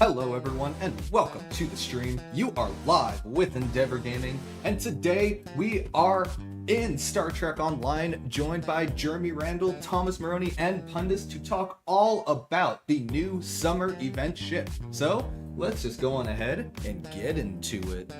Hello everyone and welcome to the stream. You are live with Endeavor Gaming, and today we are in Star Trek Online, joined by Jeremy Randall, Thomas Marrone, and Pundus to talk all about the new summer event ship. So let's just go on ahead and get into it.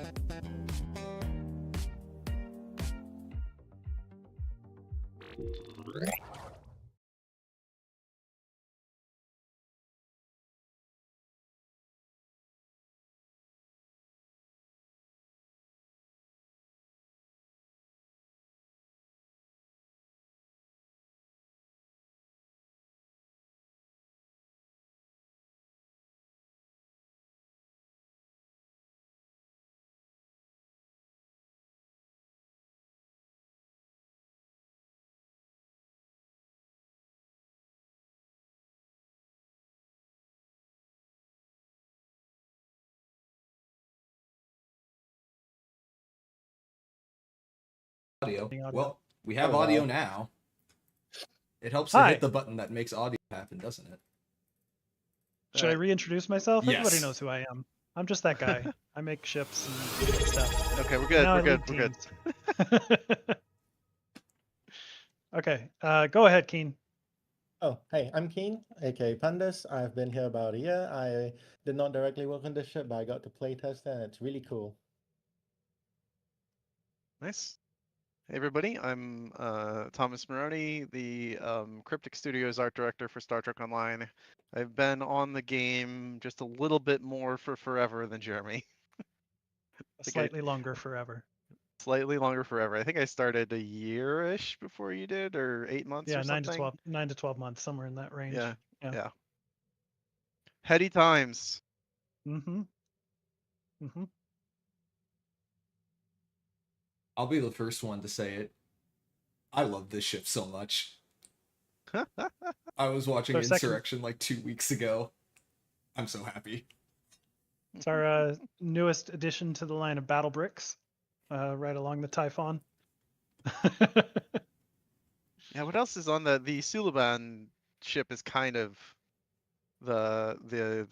Audio. Well, we have audio now. It helps to hit the button that makes audio happen, doesn't it? Should I reintroduce myself? Yes. Everybody knows who I am. I'm just that guy. I make ships and stuff. Okay, we're good. We're good. Okay, go ahead, Keen. Oh, hey, I'm Keen, aka Pundus. I've been here about a year. I did not directly work on this ship, but I got to play test it, and it's really cool. Nice. Hey everybody, I'm Thomas Marrone, the Cryptic Studios art director for Star Trek Online. I've been on the game just a little bit more for forever than Jeremy. Slightly longer forever. Slightly longer forever. I think I started a year-ish before you did, or 8 months or something. Yeah, 9 to 12 months, somewhere in that range. Yeah. Heady times. I'll be the first one to say it. I love this ship so much. I was watching Insurrection like 2 weeks ago. I'm so happy. It's our newest addition to the line of battle bricks, right along the Typhon. Yeah, what else is on the Suliban ship? Is kind of the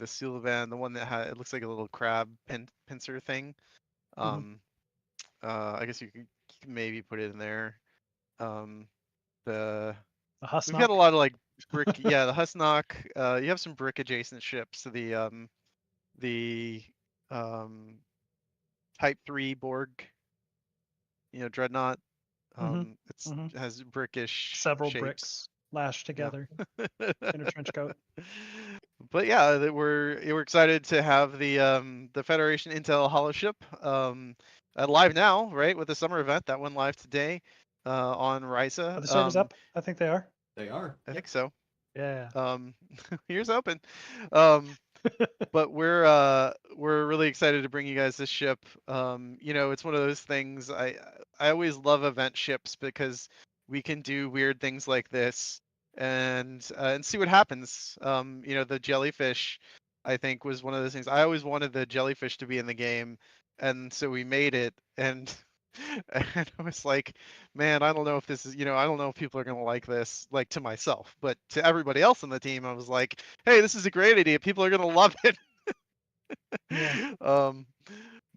Suliban, the one that it looks like a little crab pincer thing. I guess you could maybe put it in there. The Husnock. We've got a lot of like brick. Yeah, the Husnock. You have some brick adjacent ships. The Type 3 Borg. Dreadnought. It has brickish several shapes. bricks lashed together in a trench coat. But yeah, we're excited to have the Federation Intel Holoship live now, right, with the summer event that went live today on Risa. Are the servers up? I think they are. They are. I think so. Yeah. Here's open. But we're really excited to bring you guys this ship. It's one of those things. I always love event ships because we can do weird things like this and see what happens. The jellyfish, I think, was one of those things. I always wanted the jellyfish to be in the game, and so we made it. And and I was like, man, I don't know if this is, I don't know if people are gonna like this, like to myself, but to everybody else on the team, I was like, hey, this is a great idea. People are gonna love it. Yeah.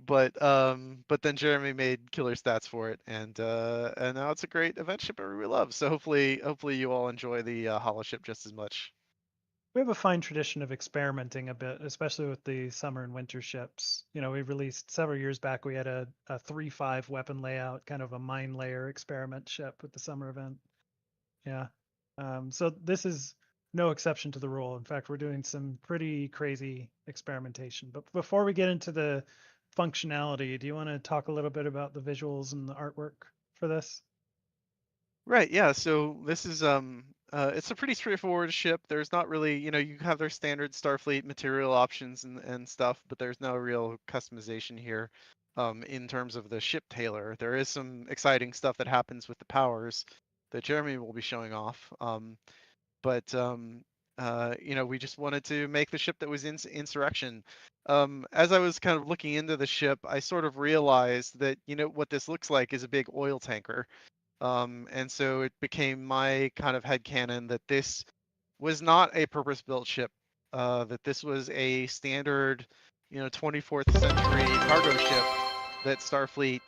But then Jeremy made killer stats for it, and now it's a great event ship everybody loves. So hopefully you all enjoy the Holoship just as much. We have a fine tradition of experimenting a bit, especially with the summer and winter ships. We released several years back, we had a 3-5 weapon layout, kind of a mine layer experiment ship with the summer event. Yeah. So this is no exception to the rule. In fact, we're doing some pretty crazy experimentation. But before we get into the functionality, do you want to talk a little bit about the visuals and the artwork for this? Right, yeah. So this is it's a pretty straightforward ship. There's not really, you have their standard Starfleet material options and stuff, but there's no real customization here in terms of the ship tailor. There is some exciting stuff that happens with the powers that Jeremy will be showing off. But we just wanted to make the ship that was in Insurrection. As I was kind of looking into the ship, I sort of realized that, what this looks like is a big oil tanker. And so it became my kind of headcanon that this was not a purpose-built ship that this was a standard, 24th century cargo ship that Starfleet,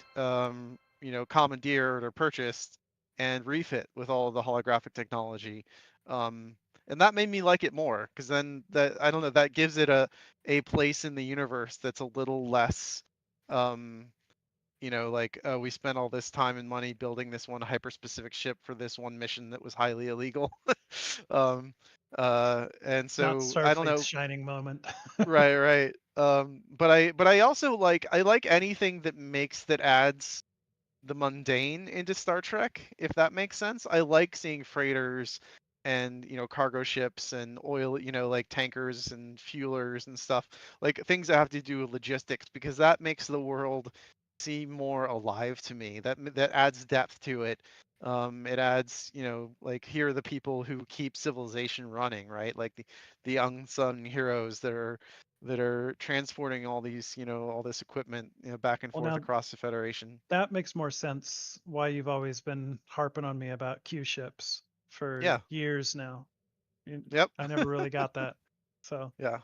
commandeered or purchased and refit with all of the holographic technology. And that made me like it more, because then I don't know, that gives it a place in the universe that's a little less, like, we spent all this time and money building this one hyper-specific ship for this one mission that was highly illegal. um, and Not so I don't Starfleet's know. shining moment. Right. But I also like anything that adds the mundane into Star Trek, if that makes sense. I like seeing freighters and cargo ships and oil, like tankers and fuelers and stuff, like things that have to do with logistics, because that makes the world seem more alive to me. That adds depth to it. It adds, like, here are the people who keep civilization running, right? Like the unsung heroes that are transporting all these, all this equipment, back and Well, forth now across the Federation. that makes more sense why you've always been harping on me about Q ships for Yeah. years now. Yep. I never really got that. So, Yeah.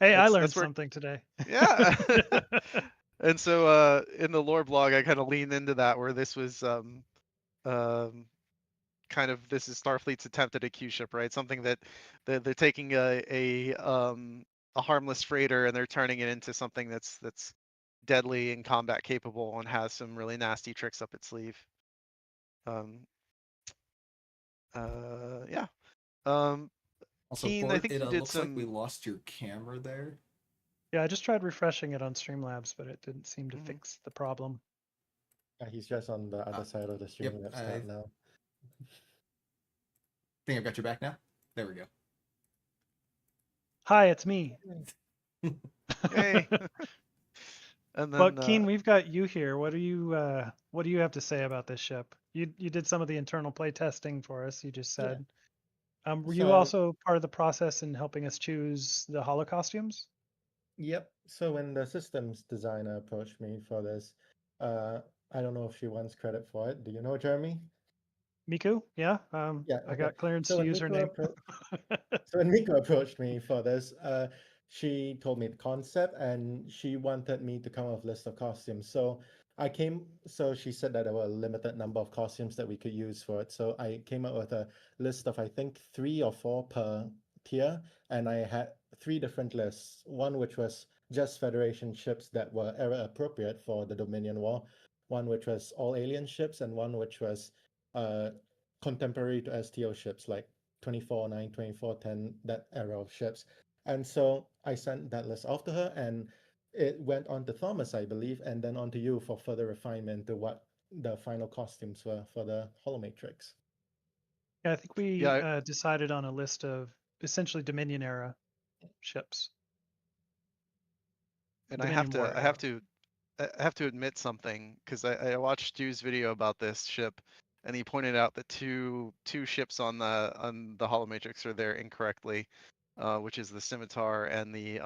hey, I learned That's where. something today. Yeah. And so in the lore blog, I kind of leaned into that, where this was um kind of, this is Starfleet's attempt at a Q ship, right? Something that they're taking a harmless freighter and they're turning it into something that's deadly and combat capable and has some really nasty tricks up its sleeve. Um, yeah. Um, Also, Keen, I Bort, think it you did looks like we some. lost your camera there. Yeah, I just tried refreshing it on Streamlabs, but it didn't seem to Mhm. fix the problem. He's just on the other side of the Yep, Streamlabs I tab now. think I've got your back now. There we go. Hi, it's me. Yay. And Well, then Keen, we've got you here. What do you have to say about this ship? You did some of the internal play testing for us, you just Yeah. said. Were you So, also part of the process in helping us choose the holo costumes? yep. So when the systems designer approached me for this, uh, I don't know if she wants credit for it. Do you know Jeremy? Miku? Yeah. Yeah. I Okay. got clearance So to when use her Miko name. appro So when Miko approached me for this, she told me the concept and she wanted me to come up with a list of costumes. So she said that there were a limited number of costumes that we could use for it. So I came up with a list of, I think, 3 or 4 per tier, and I had 3 different lists. One which was just Federation ships that were era appropriate for the Dominion War, one which was all alien ships, and one which was uh, contemporary to STO ships like 2409, 2410, that era of ships. And so I sent that list off to her, and it went on to Thomas, I believe, and then on to you for further refinement to what the final costumes were for the Holomatrix. Yeah, I think we yeah, decided on a list of essentially Dominion era ships. and I have Dominion War to I era. have to I have to admit something, because I watched Stu's video about this ship, and he pointed out that two ships on the Holomatrix are there incorrectly, which is the Scimitar and the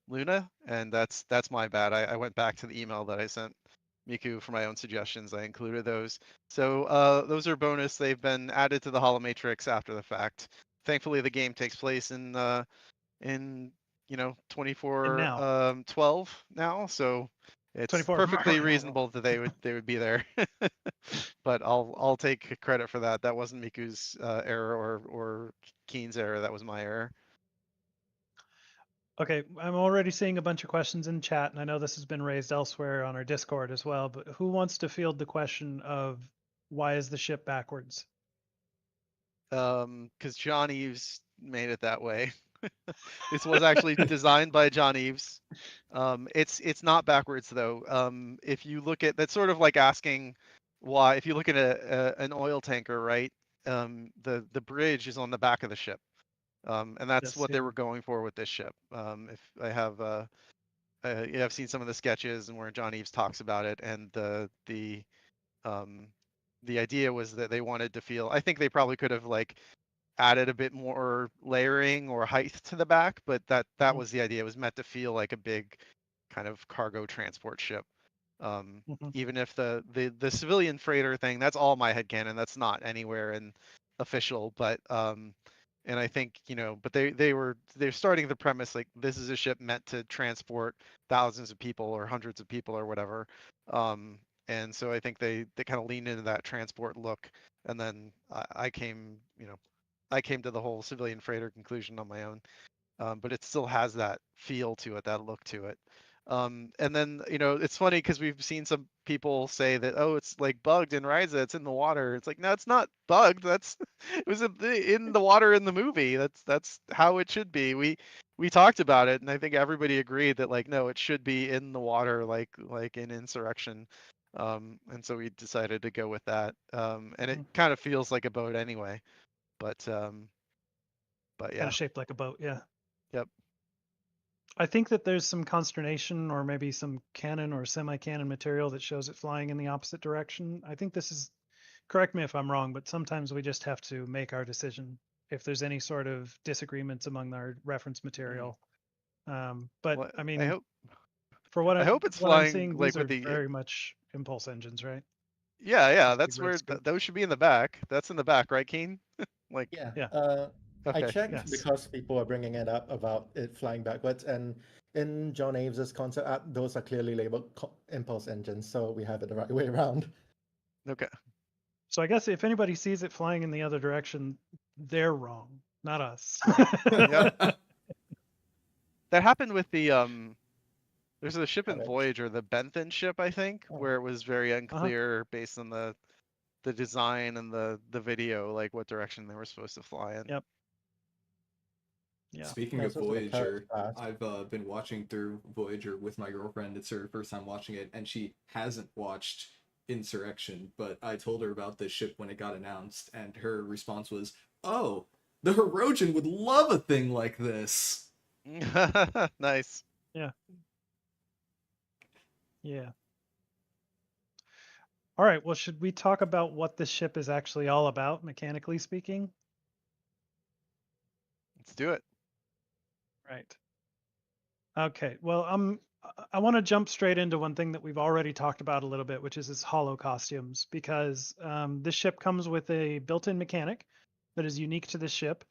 Luna, and that's my bad. I went back to the email that I sent Miku for my own suggestions. I included those. So those are bonus. They've been added to the Holomatrix after the fact. Thankfully, the game takes place in And 24 now 12 now, so it's 24. perfectly reasonable that they would be there. But I'll take credit for that. That wasn't Miku's error or Keen's error. That was my error. Okay, I'm already seeing a bunch of questions in chat, and I know this has been raised elsewhere on our Discord as well, but who wants to field the question of why is the ship backwards? Because John Eves made it that way. This was actually designed by John Eves. It's not backwards though. If you look at, that's sort of like asking why, if you look at an oil tanker, right? The bridge is on the back of the ship. And that's Yes, what they yeah. were going for with this ship. If I have, yeah, I've seen some of the sketches and where John Eves talks about it, and um, the idea was that they wanted to feel. I think they probably could have like added a bit more layering or height to the back, but that Mhm, was the idea. It was meant to feel like a big kind of cargo transport ship. mhm. Even if the civilian freighter thing, that's all my headcanon. That's not anywhere in official, but And I think, but they're starting the premise like this is a ship meant to transport thousands of people or hundreds of people or whatever. And so I think they kind of lean into that transport look. And then I came to the whole civilian freighter conclusion on my own. But it still has that feel to it, that look to it. And then, it's funny because we've seen some people say that, oh, it's like bugged in Ryza, it's in the water. It's like, no, it's not bugged. It was in the water in the movie. That's how it should be. We talked about it, and I think everybody agreed that like, no, it should be in the water, like in Insurrection. And so we decided to go with that. And it kind of feels like a boat anyway. But Kind yeah. of shaped like a boat, yeah. Yep. I think that there's some consternation or maybe some canon or semi-canon material that shows it flying in the opposite direction. I think this is, correct me if I'm wrong, but sometimes we just have to make our decision if there's any sort of disagreements among our reference material. But Well, I I mean, hope for what I hope it's what I'm flying seeing, like these with are the very much impulse engines, right? yeah, These big that's red where scoop. those should be in the back. That's in the back, right, Keen? Like Yeah. Yeah. I okay. checked Yes. because people are bringing it up about it flying backwards, and in John Aves's concept art, those are clearly labeled impulse engines, so we have it the right way around. Okay. So I guess if anybody sees it flying in the other direction, they're wrong, not us. Yep. That happened with the there's a ship in Correct. Voyager, the Benthen ship, I think, Oh. where it was very unclear based on the design and the video, like what direction they were supposed to fly in. Yep. Yeah. Speaking That's of also the curved Voyager, path. I've been watching through Voyager with my girlfriend. It's her first time watching it, and she hasn't watched Insurrection, but I told her about this ship when it got announced, and her response was, "Oh, the Herodian would love a thing like this." Nice. Yeah. Yeah. All right. Well, should we talk about what this ship is actually all about, mechanically speaking? Let's do it. Right. Okay. Well, I want to jump straight into one thing that we've already talked about a little bit, which is its holo costumes, because this ship comes with a built-in mechanic that is unique to this ship.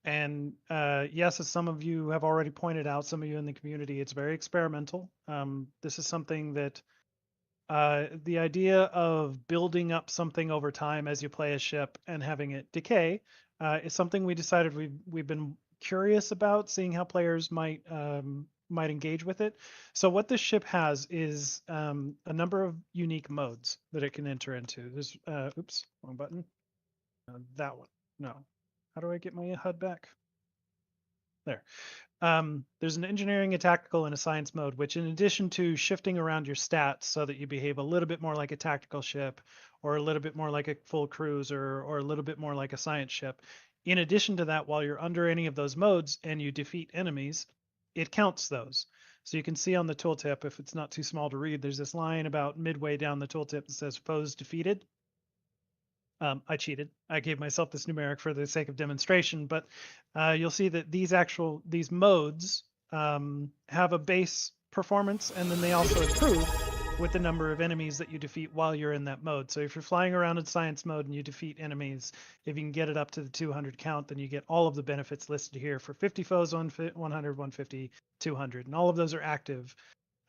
And yes, as some of you have already pointed out, some of you in the community, it's very experimental. This is something that the idea of building up something over time as you play a ship and having it decay is something we decided we've been curious about, seeing how players might engage with it. So what this ship has is a number of unique modes that it can enter into. There's oops, wrong button. That one. No. How do I get my HUD back? There. There's an engineering, a tactical, and a science mode, which in addition to shifting around your stats so that you behave a little bit more like a tactical ship or a little bit more like a full cruiser or a little bit more like a science ship, in addition to that, while you're under any of those modes and you defeat enemies, it counts those. So you can see on the tooltip, if it's not too small to read, there's this line about midway down the tooltip that says foes defeated. I cheated. I gave myself this numeric for the sake of demonstration, but you'll see that these modes have a base performance, and then they also improve with the number of enemies that you defeat while you're in that mode. So if you're flying around in science mode and you defeat enemies, if you can get it up to the 200 count, then you get all of the benefits listed here for 50 foes, 100, 150, 200, and all of those are active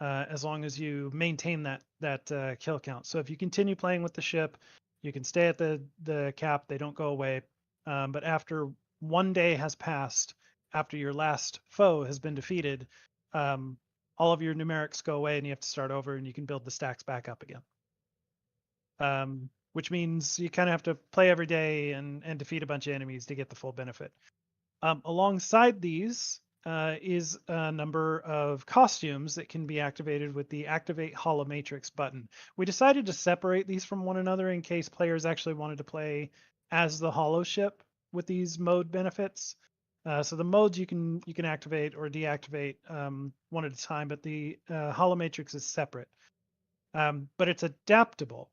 as long as you maintain that kill count. So if you continue playing with the ship, you can stay at the cap. They don't go away. But after one day has passed, after your last foe has been defeated, all of your numerics go away and you have to start over and you can build the stacks back up again. Which means you kind of have to play every day and defeat a bunch of enemies to get the full benefit. Alongside these is a number of costumes that can be activated with the Activate Holomatrix button. We decided to separate these from one another in case players actually wanted to play as the Holoship with these mode benefits. So the modes you can activate or deactivate one at a time, but the Holomatrix is separate. But it's adaptable.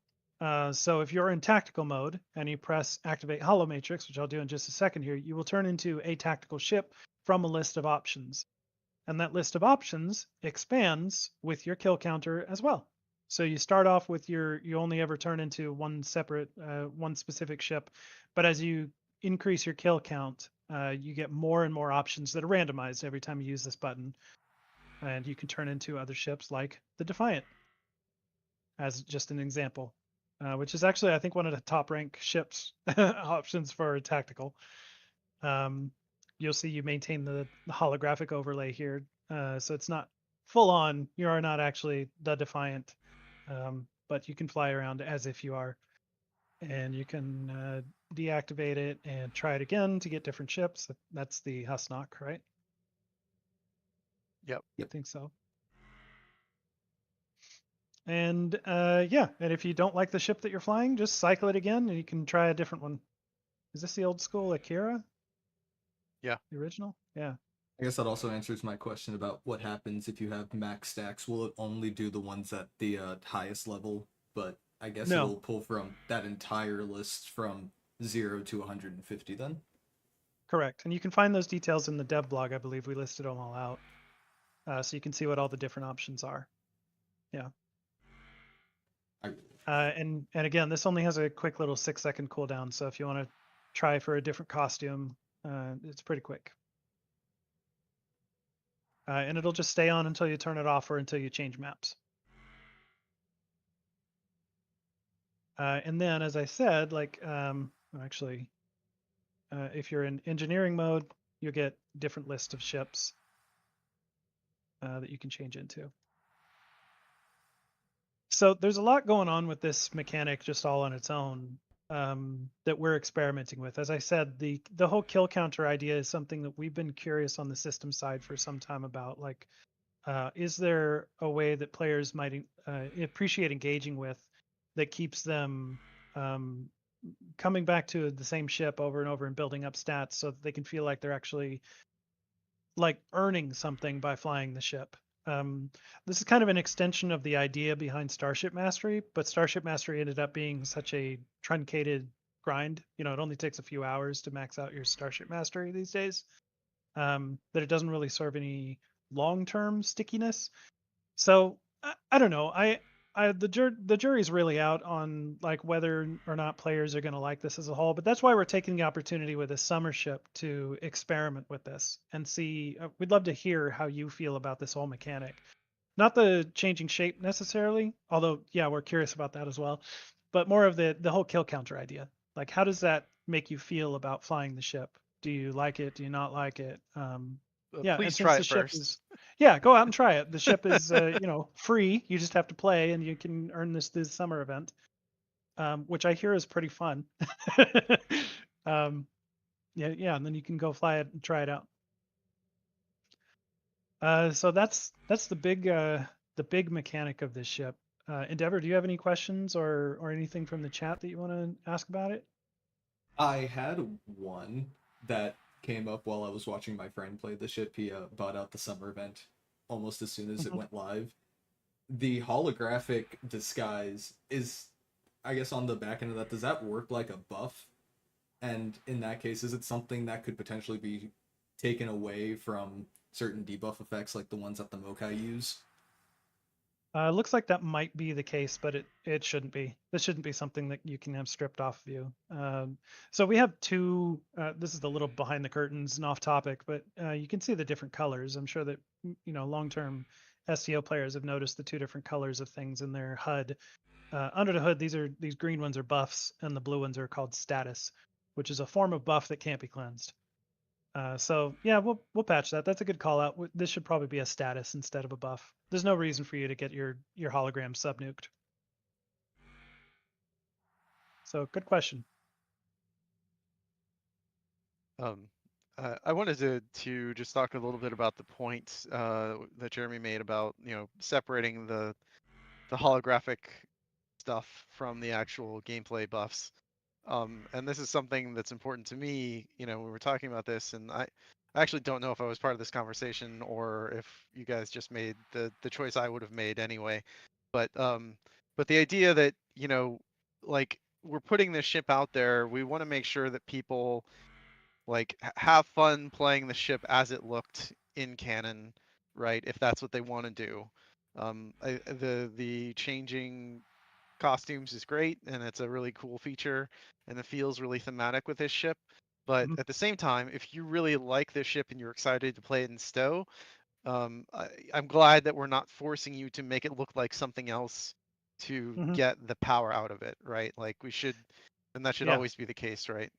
So if you're in tactical mode and you press Activate Holomatrix, which I'll do in just a second here, you will turn into a tactical ship from a list of options. And that list of options expands with your kill counter as well. So you start off with you only ever turn into one specific ship, but as you increase your kill count, you get more and more options that are randomized every time you use this button, and you can turn into other ships like the Defiant, as just an example, which is actually, I think, one of the top rank ships options for tactical. You'll see you maintain the holographic overlay here, so it's not full on. You are not actually the Defiant, but you can fly around as if you are, and you can deactivate it and try it again to get different ships. That's the Husnock, right? Yep. I think so. And yeah, and if you don't like the ship that you're flying, just cycle it again and you can try a different one. Is this the old school Akira? Yeah. The original? Yeah. I guess that also answers my question about what happens if you have max stacks. Will it only do the ones at the highest level? But I guess No. it'll pull from that entire list from 0 to 150 then? Correct. And you can find those details in the dev blog. I believe we listed them all out. So you can see what all the different options are. Yeah. And again, this only has a quick little 6-second cooldown. So if you want to try for a different costume, it's pretty quick. And it'll just stay on until you turn it off or until you change maps. And then, as I said, like actually, if you're in engineering mode, you'll get different list of ships that you can change into. So there's a lot going on with this mechanic just all on its own that we're experimenting with. As I said, the whole kill counter idea is something that we've been curious on the system side for some time about. Like, is there a way that players might appreciate engaging with that keeps them coming back to the same ship over and over and building up stats so that they can feel like they're actually like earning something by flying the ship? This is kind of an extension of the idea behind Starship Mastery, but Starship Mastery ended up being such a truncated grind. You know, it only takes a few hours to max out your Starship Mastery these days, that it doesn't really serve any long-term stickiness. So I don't know. The jury's really out on like whether or not players are going to like this as a whole. But that's why we're taking the opportunity with this summer ship to experiment with this and see. We'd love to hear how you feel about this whole mechanic. Not the changing shape necessarily, although yeah, we're curious about that as well. But more of the whole kill counter idea. Like, how does that make you feel about flying the ship? Do you like it? Do you not like it? Yeah, Please and since try the it ship first. is, yeah, go out and try it. The ship is, free. You just have to play, and you can earn this summer event, which I hear is pretty fun. Yeah, and then you can go fly it and try it out. So that's the big mechanic of this ship. Endeavor, do you have any questions or anything from the chat that you want to ask about it? I had one that came up while I was watching my friend play the ship. He bought out the summer event almost as soon as it went live. The holographic disguise is, I guess, on the back end of that. Does that work like a buff? And in that case, is it something that could potentially be taken away from certain debuff effects like the ones that the Mokai use? Looks like that might be the case, but it shouldn't be. This shouldn't be something that you can have stripped off of you. So we have two. This is a little behind the curtains and off topic, but you can see the different colors. I'm sure that long-term STO players have noticed the two different colors of things in their HUD. Under the hood, these green ones are buffs, and the blue ones are called status, which is a form of buff that can't be cleansed. So yeah, we'll patch that. That's a good call out. This should probably be a status instead of a buff. There's no reason for you to get your hologram sub-nuked. So good question. I wanted to just talk a little bit about the point that Jeremy made about separating the holographic stuff from the actual gameplay buffs. And this is something that's important to me, when we're talking about this, and I actually don't know if I was part of this conversation or if you guys just made the choice I would have made anyway. But the idea that, like we're putting this ship out there, we want to make sure that people like have fun playing the ship as it looked in canon, right? If that's what they want to do. The changing costumes is great, and it's a really cool feature, and it feels really thematic with this ship. But Mhm. at the same time, if you really like this ship and you're excited to play it in STO, I'm glad that we're not forcing you to make it look like something else to Mhm. get the power out of it, right? Like we should, and that should Yeah. always be the case, right?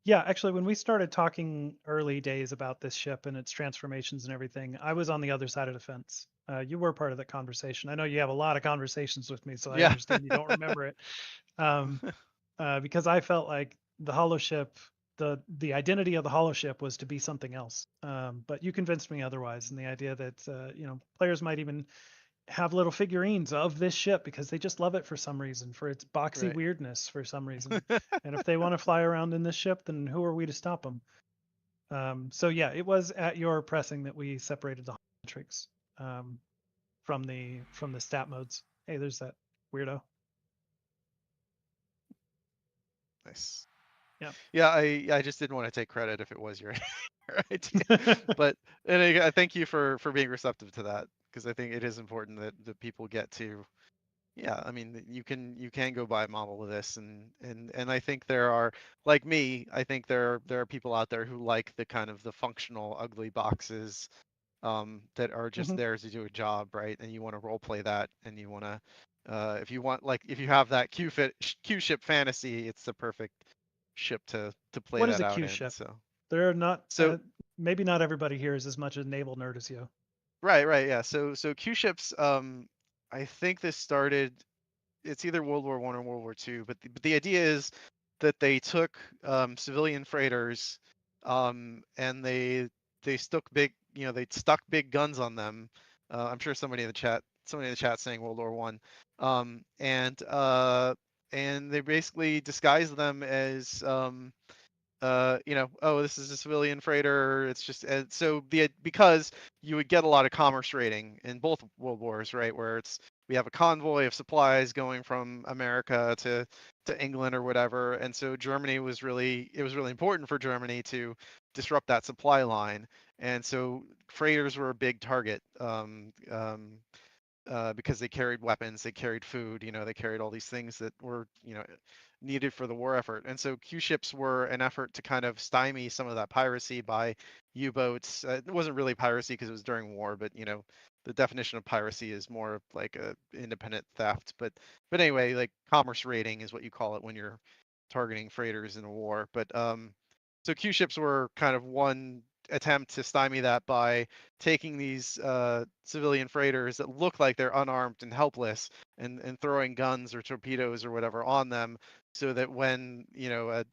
Yeah, actually, when we started talking early days about this ship and its transformations and everything, I was on the other side of the fence. You were part of that conversation. I know you have a lot of conversations with me, so I Yeah. understand you don't remember it. Um, because I felt like the Holoship, the identity of the Holoship was to be something else. But you convinced me otherwise, and the idea that players might even have little figurines of this ship because they just love it for some reason, for its boxy Right. weirdness for some reason. And if they want to fly around in this ship, then who are we to stop them? So yeah, it was at your pressing that we separated the metrics from the stat modes. Hey, there's that weirdo. Nice. Yeah. Yeah, I just didn't want to take credit if it was your, your idea. But and I thank you for being receptive to that, because I think it is important that people get to, yeah, I mean you can go buy a model of this, and I think there are, like me, I think there are people out there who like the kind of the functional ugly boxes that are just Mhm. there to do a job, right? And you want to role play that, and you want to, if you want, like, if you have that Q ship fantasy, it's the perfect ship to play What is that a out Q in. ship? So, There are not so maybe not everybody here is as much a naval nerd as you. right, yeah. So Q ships, I think this started. It's either World War One or World War Two, but the idea is that they took civilian freighters, and they stuck big, they stuck big guns on them. I'm sure somebody in the chat saying World War One, and they basically disguised them as oh, this is a civilian freighter. It's just so because you would get a lot of commerce raiding in both world wars, right? Where we have a convoy of supplies going from America to England or whatever, and so Germany was really it was really important for Germany to disrupt that supply line, and so freighters were a big target. Because they carried weapons, they carried food, they carried all these things that were, needed for the war effort. And so Q ships were an effort to kind of stymie some of that piracy by U-boats. It wasn't really piracy because it was during war, but the definition of piracy is more of like a independent theft. But anyway, like commerce raiding is what you call it when you're targeting freighters in a war. But so Q ships were kind of one attempt to stymie that by taking these civilian freighters that look like they're unarmed and helpless, and throwing guns or torpedoes or whatever on them, so that when a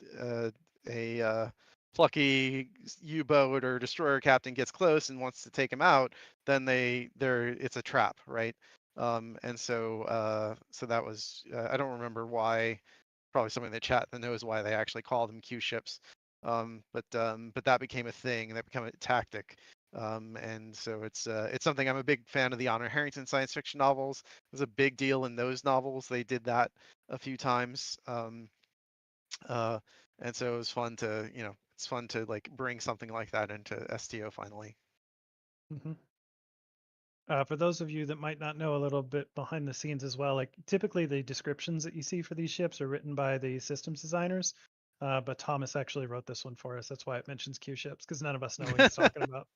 plucky U-boat or destroyer captain gets close and wants to take him out, then it's a trap, right? And so that was I don't remember why. Probably somebody in the chat that knows why they actually call them Q ships. But that became a thing, and that became a tactic. And so it's something I'm a big fan of. The Honor Harrington science fiction novels. It was a big deal in those novels. They did that a few times. Uh, and so it was fun to, it's fun to like bring something like that into STO finally. Mm-hmm. For those of you that might not know a little bit behind the scenes as well, like typically the descriptions that you see for these ships are written by the systems designers, but Thomas actually wrote this one for us. That's why it mentions Q ships, because none of us know what he's talking about.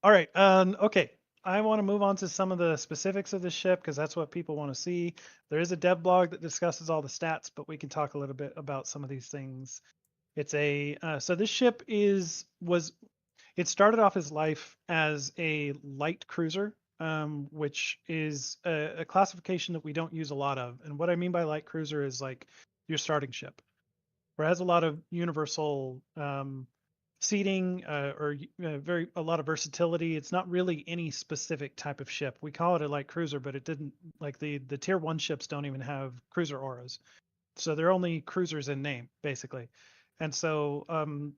All right. Okay. I want to move on to some of the specifics of the ship because that's what people want to see. There is a dev blog that discusses all the stats, but we can talk a little bit about some of these things. It's so this ship it started off his life as a light cruiser, which is a classification that we don't use a lot of. And what I mean by light cruiser is like your starting ship, where it has a lot of universal seating or a lot of versatility. It's not really any specific type of ship. We call it a light cruiser, but it didn't like the tier 1 ships don't even have cruiser auras. So they're only cruisers in name, basically. And so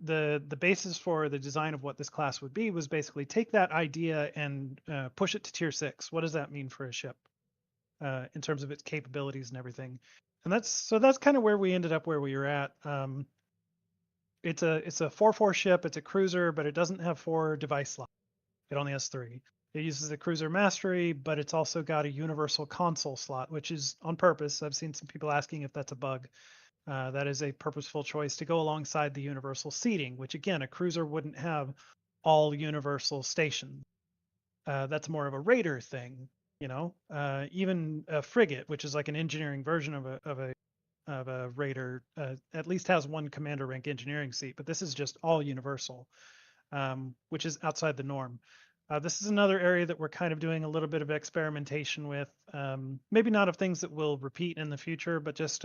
the basis for the design of what this class would be was basically take that idea and push it to tier 6. What does that mean for a ship in terms of its capabilities and everything? And that's kind of where we ended up where we were at. It's a 4/4 ship. It's a cruiser, but it doesn't have 4 device slots. It only has 3. It uses the cruiser mastery, but it's also got a universal console slot, which is on purpose. I've seen some people asking if that's a bug. That is a purposeful choice to go alongside the universal seating, which again, a cruiser wouldn't have all universal stations. That's more of a raider thing, you know. Even a frigate, which is like an engineering version of a raider, at least has one commander rank engineering seat, but this is just all universal, which is outside the norm. This is another area that we're kind of doing a little bit of experimentation with. Maybe not of things that will repeat in the future, but just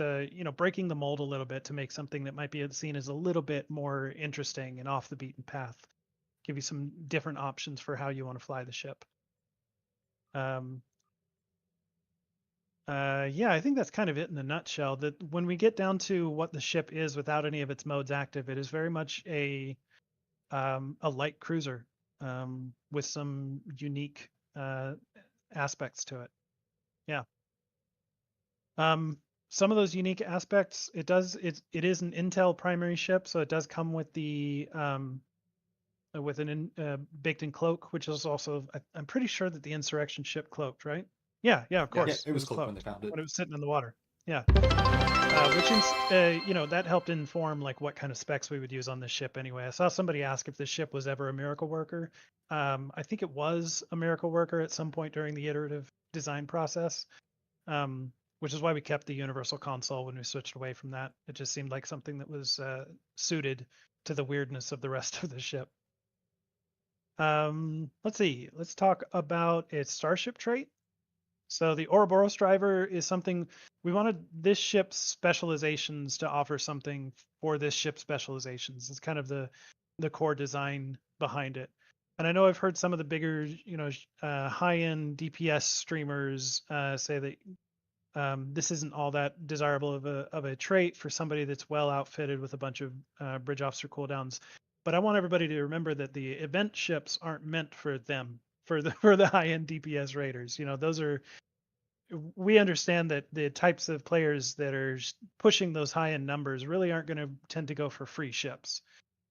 breaking the mold a little bit to make something that might be seen as a little bit more interesting and off the beaten path. Give you some different options for how you want to fly the ship. Yeah, I think that's kind of it in a nutshell. That when we get down to what the ship is without any of its modes active, it is very much a light cruiser with some unique aspects to it. Yeah. Some of those unique aspects, it is an Intel primary ship, so it does come with the with an baked in cloak, which is also I'm pretty sure that the insurrection ship cloaked, right? Yeah, of course. Yeah, it was cloaked when they found it. When it was sitting in the water. Yeah. Which that helped inform like what kind of specs we would use on this ship anyway. I saw somebody ask if this ship was ever a miracle worker. I think it was a miracle worker at some point during the iterative design process, which is why we kept the universal console when we switched away from that. It just seemed like something that was suited to the weirdness of the rest of the ship. Let's see. Let's talk about its starship trait. So the Ouroboros driver is something we wanted this ship's specializations to offer something for this ship's specializations. It's kind of the core design behind it. And I know I've heard some of the bigger, high-end DPS streamers say that this isn't all that desirable of a trait for somebody that's well outfitted with a bunch of bridge officer cooldowns. But I want everybody to remember that the event ships aren't meant for them, for the high-end DPS raiders. We understand that the types of players that are pushing those high-end numbers really aren't going to tend to go for free ships.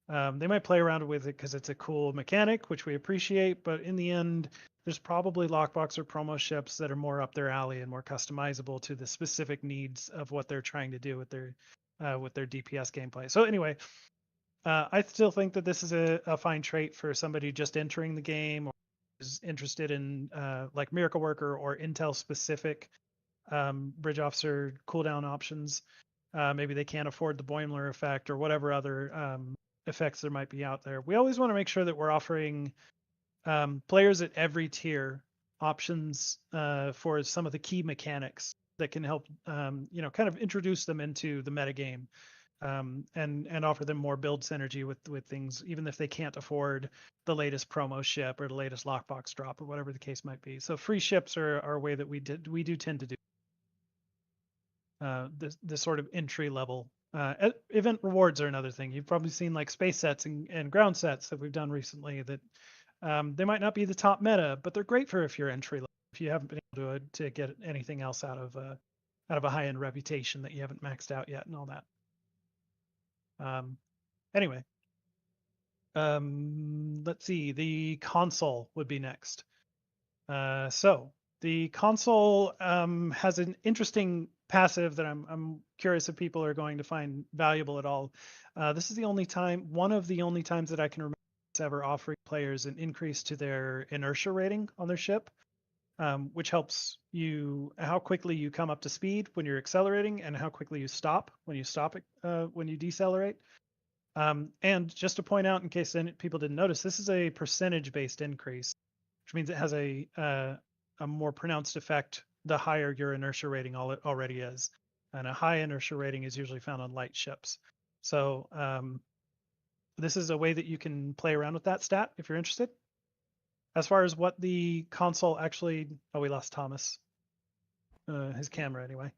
They might play around with it because it's a cool mechanic, which we appreciate, but in the end, there's probably lockbox or promo ships that are more up their alley and more customizable to the specific needs of what they're trying to do with their DPS gameplay. So anyway, I still think that this is a fine trait for somebody just entering the game or is interested in like Miracle Worker or Intel specific bridge officer cooldown options. Maybe they can't afford the Boimler effect or whatever other effects there might be out there. We always want to make sure that we're offering players at every tier options for some of the key mechanics that can help kind of introduce them into the metagame. And offer them more build synergy with things, even if they can't afford the latest promo ship or the latest lockbox drop or whatever the case might be. So free ships are a way that we do tend to do this sort of entry level. Event rewards are another thing. You've probably seen like space sets and ground sets that we've done recently that they might not be the top meta, but they're great for if you're entry level, if you haven't been able to get anything else out of a high end reputation that you haven't maxed out yet and all that. Anyway, let's see. The console would be next. So the console has an interesting passive that I'm curious if people are going to find valuable at all. This is one of the only times that I can remember it's ever offering players an increase to their inertia rating on their ship, which helps you how quickly you come up to speed when you're accelerating and how quickly you stop when you decelerate. And just to point out, in case people didn't notice, this is a percentage-based increase, which means it has a more pronounced effect the higher your inertia rating already is. And a high inertia rating is usually found on light ships. So this is a way that you can play around with that stat if you're interested. As far as what the console actually... Oh, we lost Thomas. His camera, anyway.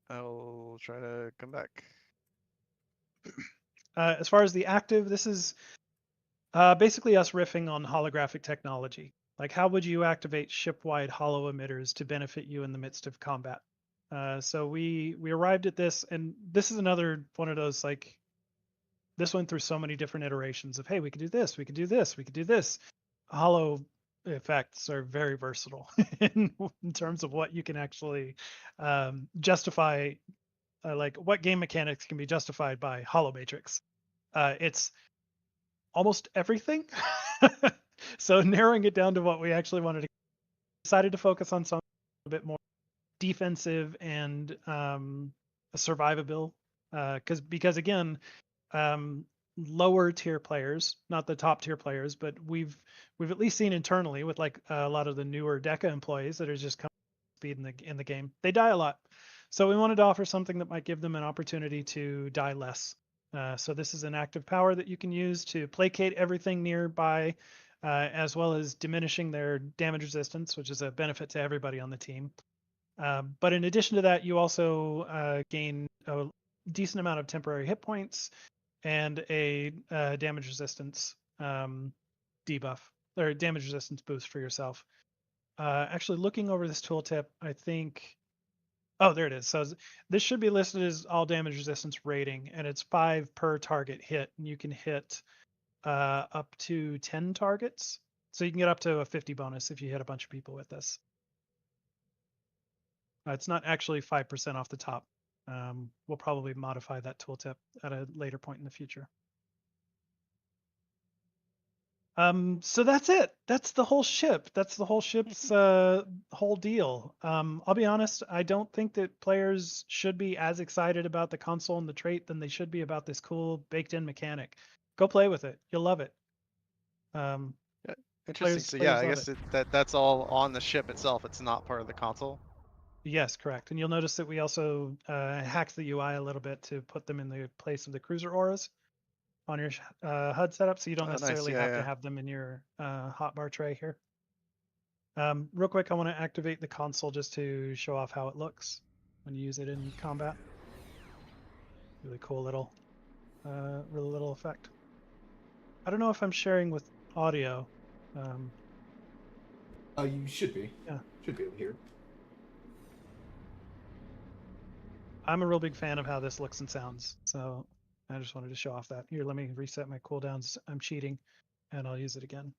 I'll try to come back. As far as the active, this is basically us riffing on holographic technology. Like, how would you activate ship-wide holo emitters to benefit you in the midst of combat? So we arrived at this, and this is another one of those, like, this went through so many different iterations of, hey, we could do this, we could do this, we could do this. holo effects are very versatile in terms of what you can actually justify. Like what game mechanics can be justified by holo matrix. It's almost everything. So narrowing it down to what we actually wanted to, decided to focus on something a bit more defensive and survivable. Because again, lower tier players, not the top tier players, but we've at least seen internally with like a lot of the newer Deca employees that are just coming to speed in the game. They die a lot, so we wanted to offer something that might give them an opportunity to die less. So this is an active power that you can use to placate everything nearby, as well as diminishing their damage resistance, which is a benefit to everybody on the team. But in addition to that, you also gain a decent amount of temporary hit points and a damage resistance debuff or damage resistance boost for yourself. Actually, looking over this tooltip, I think, oh, there it is. So this should be listed as all damage resistance rating, and it's 5 per target hit, and you can hit up to 10 targets. So you can get up to a 50 bonus if you hit a bunch of people with this. It's not actually 5% off the top. We'll probably modify that tooltip at a later point in the future. So that's it. That's the whole ship. That's the whole ship's whole deal. I'll be honest, I don't think that players should be as excited about the console and the trait than they should be about this cool baked-in mechanic. Go play with it. You'll love it. Interesting. So yeah, I guess that's all on the ship itself. It's not part of the console. Yes, correct. And you'll notice that we also hacked the UI a little bit to put them in the place of the cruiser auras on your HUD setup, so you don't necessarily have to have them in your hotbar tray here. Real quick, I want to activate the console just to show off how it looks when you use it in combat. Really cool little, really little effect. I don't know if I'm sharing with audio. You should be. Yeah. Should be able to hear. I'm a real big fan of how this looks and sounds, so I just wanted to show off that. Here, let me reset my cooldowns. I'm cheating, and I'll use it again.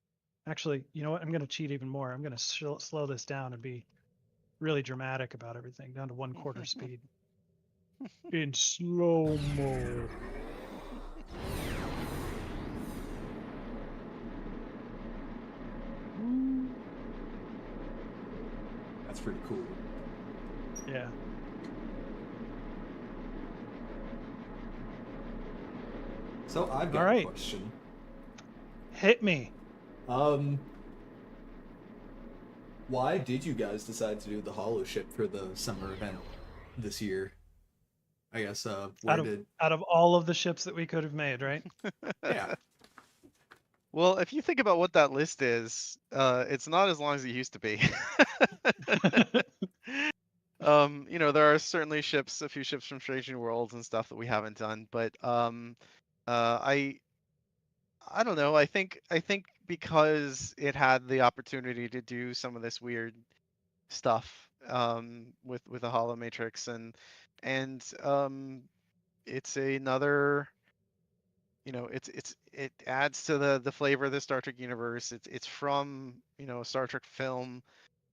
Actually, you know what? I'm going to cheat even more. I'm going to slow this down and be really dramatic about everything, down to 1/4 speed. In slow-mo. That's pretty cool. Yeah. So I've got a question. Hit me. Why did you guys decide to do the Holoship for the summer event this year? I guess out of all of the ships that we could have made, right? Yeah. Well, if you think about what that list is, it's not as long as it used to be. You know, there are certainly a few ships from Strange New Worlds and stuff that we haven't done, but I don't know. I think because it had the opportunity to do some of this weird stuff with a holo matrix and it's another, you know, it adds to the flavor of the Star Trek universe. It's from, you know, a Star Trek film,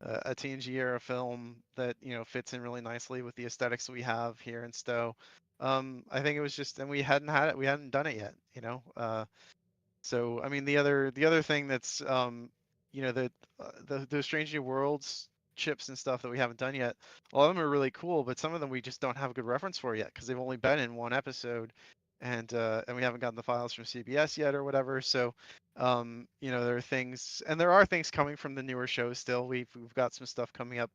a TNG era film that, you know, fits in really nicely with the aesthetics that we have here in STO. I think it was just, and we hadn't done it yet, you know. So I mean, the other thing that's you know, the Strange New Worlds chips and stuff that we haven't done yet, a lot of them are really cool, but some of them we just don't have a good reference for yet because they've only been in one episode, and we haven't gotten the files from CBS yet or whatever. So you know, there are things coming from the newer shows still. We've got some stuff coming up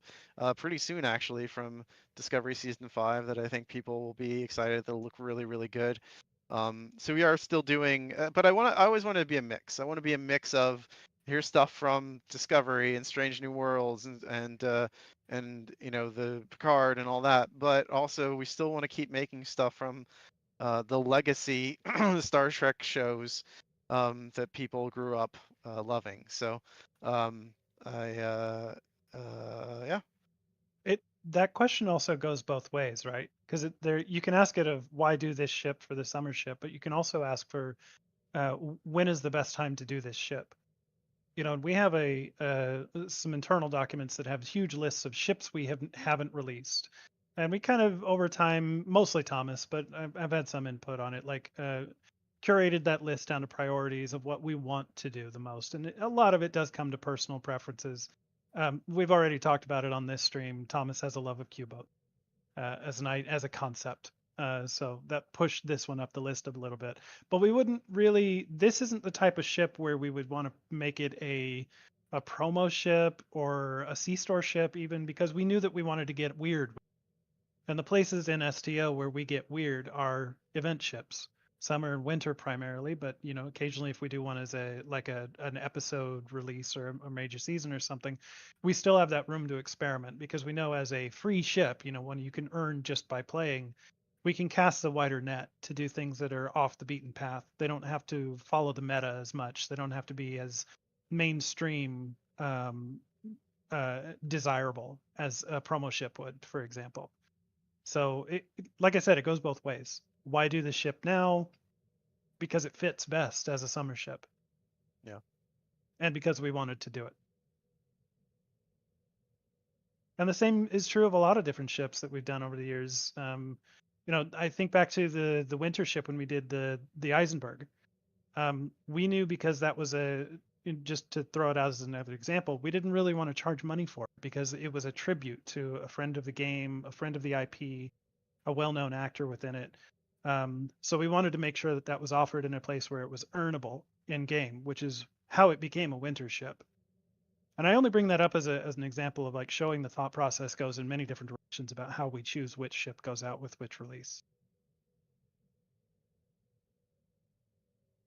pretty soon actually from Discovery Season 5 that I think people will be excited. They'll look really, really good. So we are still doing, but I always want to be a mix. I want to be a mix of here's stuff from Discovery and Strange New Worlds and you know, the Picard and all that, but also we still want to keep making stuff from the legacy Star Trek shows that people grew up loving. So yeah. That question also goes both ways, right? Because you can ask it of why do this ship for the summer ship, but you can also ask for when is the best time to do this ship. we have some internal documents that have huge lists of ships we haven't released, and we kind of over time, mostly Thomas, but I've had some input on it, like curated that list down to priorities of what we want to do the most, and a lot of it does come to personal preferences. We've already talked about it on this stream. Thomas has a love of Q-boat as a concept. So that pushed this one up the list a little bit. But we wouldn't really. This isn't the type of ship where we would want to make it a promo ship or a C-store ship, even, because we knew that we wanted to get weird. And the places in STO where we get weird are event ships, summer and winter primarily, but occasionally if we do one as an episode release or a major season or something, we still have that room to experiment, because we know as a free ship, one you can earn just by playing, we can cast the wider net to do things that are off the beaten path. They don't have to follow the meta as much. They don't have to be as mainstream desirable as a promo ship would, for example. So, like I said, it goes both ways. Why do the ship now? Because it fits best as a summer ship. Yeah. And because we wanted to do it. And the same is true of a lot of different ships that we've done over the years. I think back to the winter ship when we did the Eisenberg. We knew, because that was just to throw it out as another example, we didn't really want to charge money for it because it was a tribute to a friend of the game, a friend of the IP, a well-known actor within it. So we wanted to make sure that was offered in a place where it was earnable in game, which is how it became a winter ship. And I only bring that up as an example of like showing the thought process goes in many different directions about how we choose which ship goes out with which release.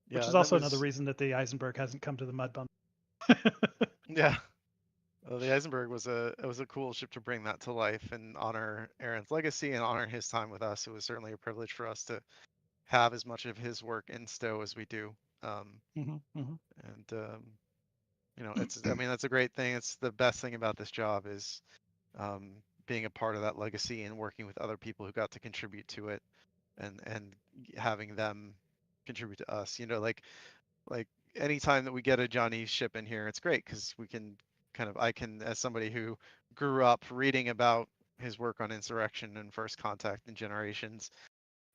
Yeah, Which is and that also another was reason that the Eisenberg hasn't come to the mud bundle. yeah. Well, the Eisenberg was a cool ship to bring that to life and honor Aaron's legacy and honor his time with us. It was certainly a privilege for us to have as much of his work in STO as we do. And it's that's a great thing. It's the best thing about this job is being a part of that legacy and working with other people who got to contribute to it, and having them contribute to us. Like anytime that we get a Johnny ship in here, it's great because we can I can, as somebody who grew up reading about his work on Insurrection and First Contact and Generations,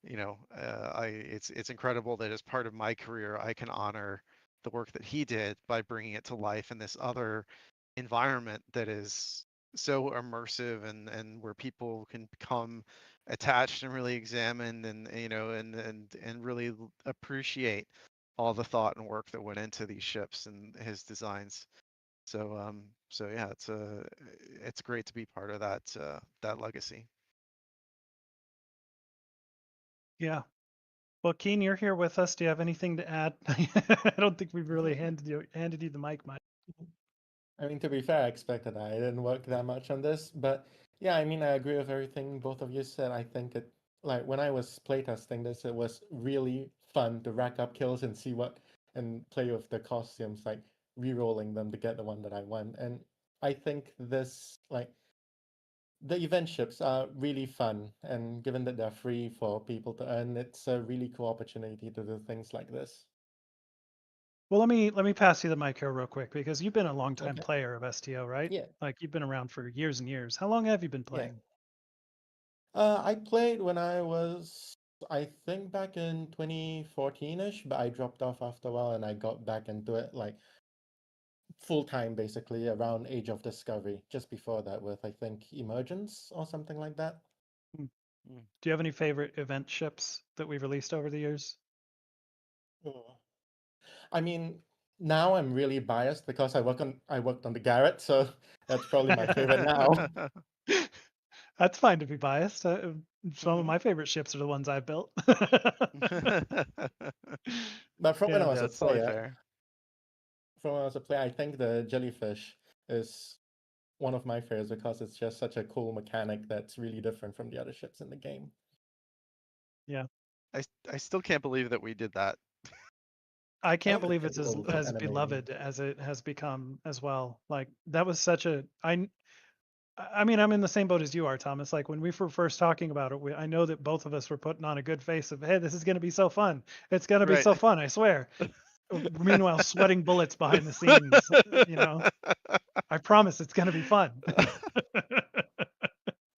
it's incredible that as part of my career, I can honor the work that he did by bringing it to life in this other environment that is so immersive and where people can become attached and really examine and really appreciate all the thought and work that went into these ships and his designs. So yeah, it's great to be part of that legacy. Yeah. Well, Keen, you're here with us. Do you have anything to add? I don't think we've really handed you the mic much. I mean, to be fair, I expected I didn't work that much on this, but yeah, I mean, I agree with everything both of you said. I think like when I was playtesting this, it was really fun to rack up kills and see and play with the costumes, like re-rolling them to get the one that I want. And I think the event ships are really fun, and given that they're free for people to earn, it's a really cool opportunity to do things like this. Well, let me pass you the mic here real quick, because you've been a long-time Okay. player of STO, right? Yeah. Like you've been around for years and years. How long have you been playing? I played when I was, I think, back in 2014-ish, but I dropped off after a while and I got back into it like full time, basically around Age of Discovery, just before that with, I think, Emergence or something like that. Do you have any favorite event ships that we've released over the years? I mean, now I'm really biased because I worked on the Garrett, so that's probably my favorite now. That's fine to be biased. Some of my favorite ships are the ones I've built. But from when I was a that's totally player, fair. I think the jellyfish is one of my favorites because it's just such a cool mechanic that's really different from the other ships in the game. Yeah. I still can't believe that we did that. I can't believe think it's it was as animating. beloved as it has become as well. Like that was such a I mean, I'm in the same boat as you are, Thomas. Like when we were first talking about it, I know that both of us were putting on a good face of, hey, this is going to be so fun. It's going to be Right. so fun, I swear. Meanwhile, sweating bullets behind the scenes. You know, I promise it's going to be fun.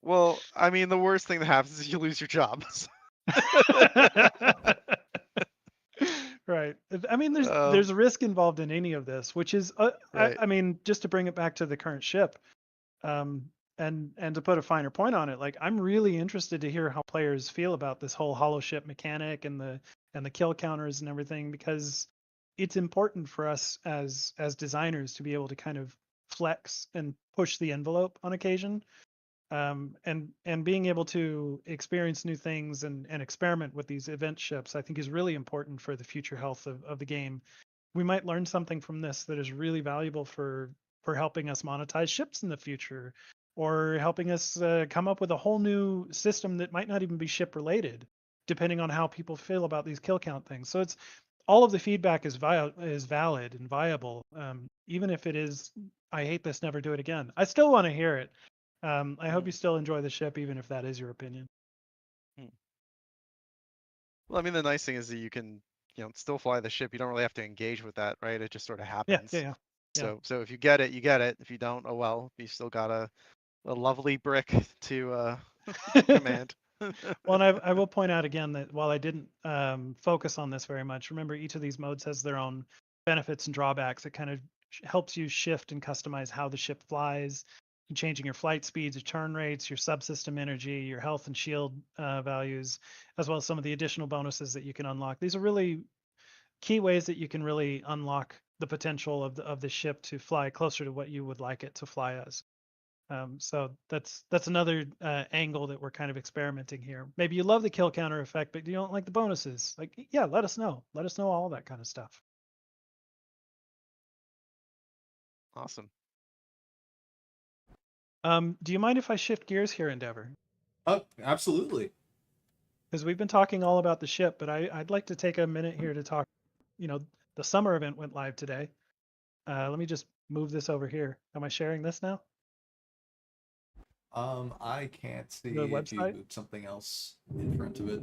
Well, I mean, the worst thing that happens is you lose your job. Right. I mean, there's Um, a risk involved in any of this, which is, right. I mean, just to bring it back to the current ship, and to put a finer point on it, like I'm really interested to hear how players feel about this whole Holoship mechanic and the kill counters and everything, because it's important for us as designers to be able to kind of flex and push the envelope on occasion. And being able to experience new things and experiment with these event ships, I think is really important for the future health of the game. We might learn something from this that is really valuable for helping us monetize ships in the future, or helping us come up with a whole new system that might not even be ship related, depending on how people feel about these kill count things. So it's all of the feedback is valid and viable, even if it is, I hate this, never do it again. I still want to hear it. I hope you still enjoy the ship, even if that is your opinion. Well, I mean, the nice thing is that you can, still fly the ship. You don't really have to engage with that, right? It just sort of Yeah, happens. yeah. So if you get it, you get it. If you don't, oh well. You still got a lovely brick to command. Well, and I will point out again that while I didn't focus on this very much, remember each of these modes has their own benefits and drawbacks. It kind of helps you shift and customize how the ship flies, changing your flight speeds, your turn rates, your subsystem energy, your health and shield values, as well as some of the additional bonuses that you can unlock. These are really key ways that you can really unlock the potential of the ship to fly closer to what you would like it to fly as. So that's another angle that we're kind of experimenting here. Maybe you love the kill counter effect, but you don't like the bonuses. Like, yeah, let us know. Let us know all that kind of stuff. Awesome. Do you mind if I shift gears here, Endeavor? Oh, absolutely. Because we've been talking all about the ship, but I'd like to take a minute here to talk. The summer event went live today. Let me just move this over here. Am I sharing this now? I can't see The if you website? moved something else in front of it.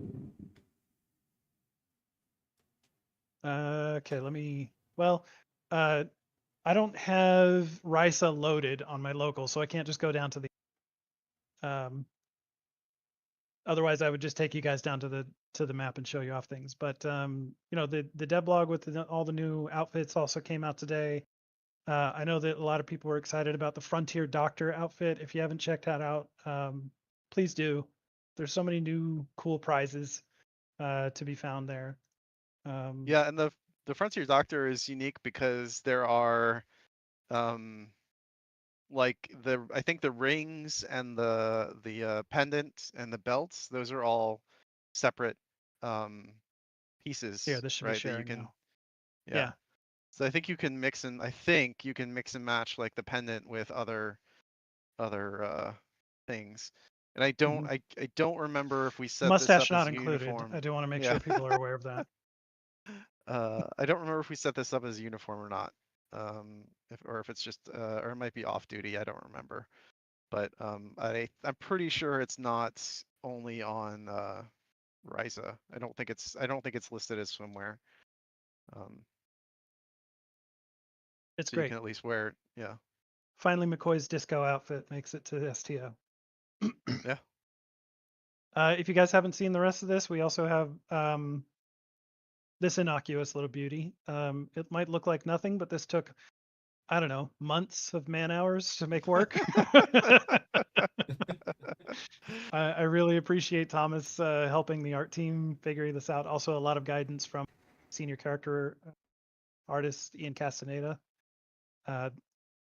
Okay, let me. Well, I don't have Risa loaded on my local, so I can't just go down to the. Otherwise, I would just take you guys down to the map and show you off things. But the devlog with all the new outfits also came out today. I know that a lot of people were excited about the Frontier Doctor outfit. If you haven't checked that out, please do. There's so many new cool prizes to be found there. Yeah, and the Frontier Doctor is unique because there are like I think the rings and the pendant and the belts, those are all separate pieces, Here, this should be right? That you sharing can now. yeah. Yeah. So I think you can mix and match like the pendant with other things. And I don't Mhm. I don't remember if we set this Mustache up as not included. uniform. I do want to make Yeah. sure people are aware of that. I don't remember if we set this up as uniform or not. If it's just or it might be off duty. I don't remember. But I'm pretty sure it's not only on Risa. I don't think it's listed as swimwear. It's So you great. can at least wear it. Yeah. Finally, McCoy's disco outfit makes it to the STO. Yeah. If you guys haven't seen the rest of this, we also have this innocuous little beauty. It might look like nothing, but this took, I don't know, months of man hours to make work. I really appreciate Thomas helping the art team figure this out. Also, a lot of guidance from senior character artist Ian Castaneda.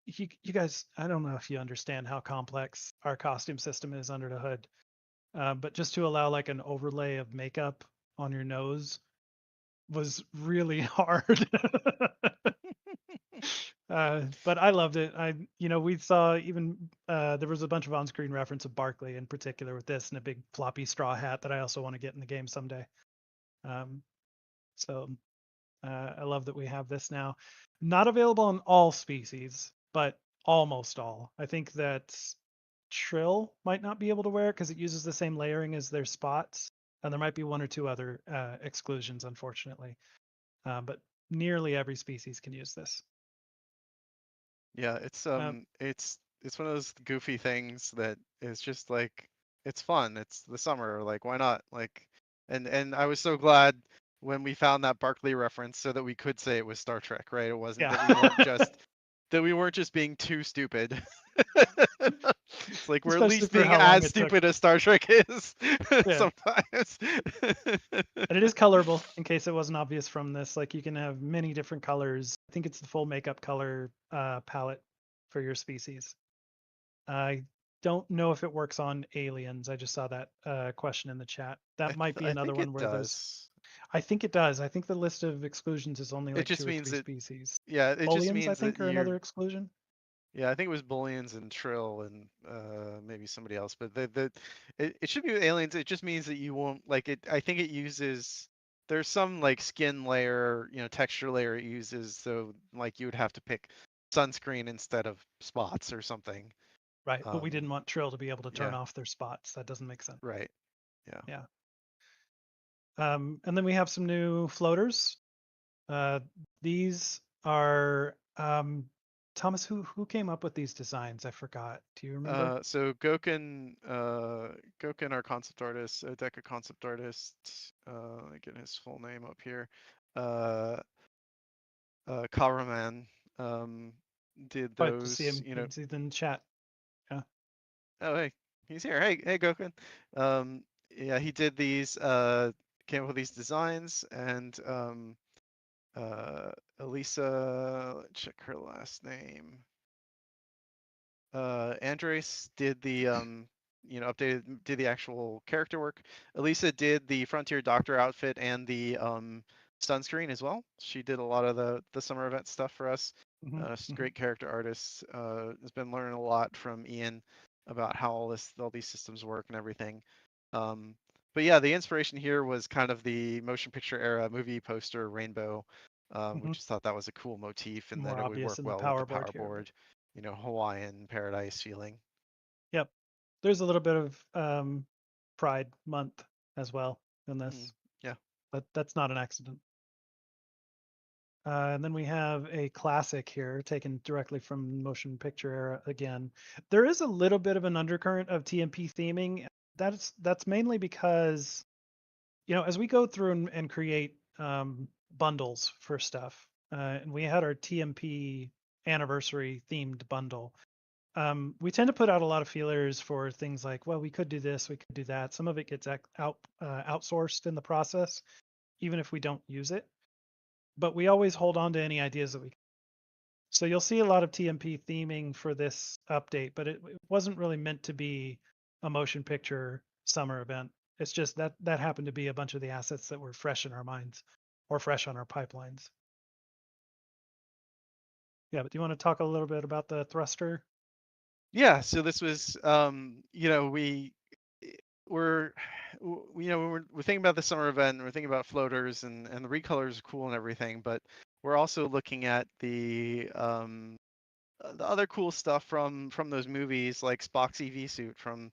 You guys, I don't know if you understand how complex our costume system is under the hood, but just to allow like an overlay of makeup on your nose was really hard. But I loved it. We saw even there was a bunch of on-screen reference of Barkley in particular with this and a big floppy straw hat that I also want to get in the game someday. So I love that we have this now. Not available on all species, but almost all. I think that Trill might not be able to wear it because it uses the same layering as their spots, and there might be one or two other exclusions, unfortunately. But nearly every species can use this. Yeah, it's one of those goofy things that is just like it's fun. It's the summer, like why not? Like, and I was so glad when we found that Barkley reference so that we could say it was Star Trek, right? It wasn't that we weren't just being too stupid. It's like we're at Especially least for being how long as it took. stupid as Star Trek is Yeah. sometimes. And it is colorable, in case it wasn't obvious from this. Like you can have many different colors. I think it's the full makeup color palette for your species. I don't know if it works on aliens. I just saw that question in the chat. That might be I another think one it where there's. does. I think it does. I think the list of exclusions is only It like just 2 or 3 means that species. yeah, it just Booleans, I means that think, are you're another exclusion. yeah, I think it was Bullions and Trill and maybe somebody else, but it should be with aliens. It just means that you won't like it. I think it uses there's some like skin layer, texture layer it uses, so like you would have to pick sunscreen instead of spots or something. Right, but we didn't want Trill to be able to turn Yeah, off their spots. That doesn't make sense. right. Yeah. Yeah. And then we have some new floaters. These are Thomas. Who came up with these designs? I forgot. Do you remember? So Goken, our concept artist, Deca concept artist. Let me get his full name up here. Karaman did Oh, I have to see those. him. He's in chat. Yeah. Oh, hey, he's here. Hey, Goken. Yeah, he did these. Came up with these designs, and Elisa. Let's check her last name. Andres did the did the actual character work. Elisa did the Frontier Doctor outfit and the sunscreen as well. She did a lot of the summer event stuff for us. She's a great character artist. Has been learning a lot from Ian about how all these systems work and everything. But yeah, the inspiration here was kind of the motion picture era movie poster rainbow. We just thought that was a cool motif and More that it would obvious work in the well with the power power board here. board. Hawaiian paradise feeling. Yep. There's a little bit of Pride Month as well in this. Yeah. But that's not an accident. And then we have a classic here taken directly from motion picture era again. There is a little bit of an undercurrent of TMP theming. That's mainly because, as we go through and create bundles for stuff, and we had our TMP anniversary themed bundle. We tend to put out a lot of feelers for things like, well, we could do this, we could do that. Some of it gets outsourced in the process, even if we don't use it. But we always hold on to any ideas that we can. So you'll see a lot of TMP theming for this update, but it wasn't really meant to be a motion picture summer event. It's just that happened to be a bunch of the assets that were fresh in our minds or fresh on our pipelines. Yeah, but do you want to talk a little bit about the thruster? Yeah, so this was we're thinking about the summer event, we're thinking about floaters and the recolors are cool and everything, but we're also looking at the other cool stuff from those movies like Spock's EV suit from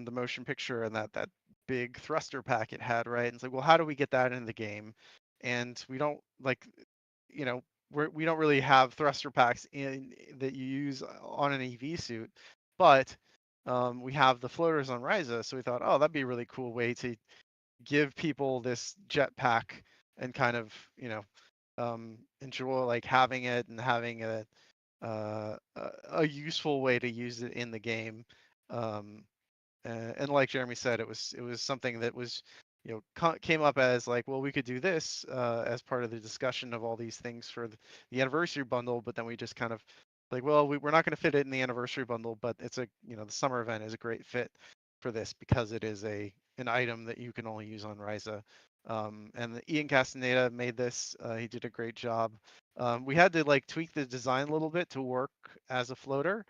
the motion picture and that big thruster pack it had, right? And it's like, well, how do we get that in the game? And we don't like, we don't really have thruster packs that you use on an EV suit, but we have the floaters on Ryza, so we thought, oh, that'd be a really cool way to give people this jetpack and kind of enjoy like having it and having a useful way to use it in the game. And like Jeremy said, it was something that was came up as like, well, we could do this as part of the discussion of all these things for the anniversary bundle, but then we just kind of like, well, we're not going to fit it in the anniversary bundle, but it's the summer event is a great fit for this because it is an item that you can only use on Ryza. And Ian Castaneda made this. He did a great job. We had to like tweak the design a little bit to work as a floater.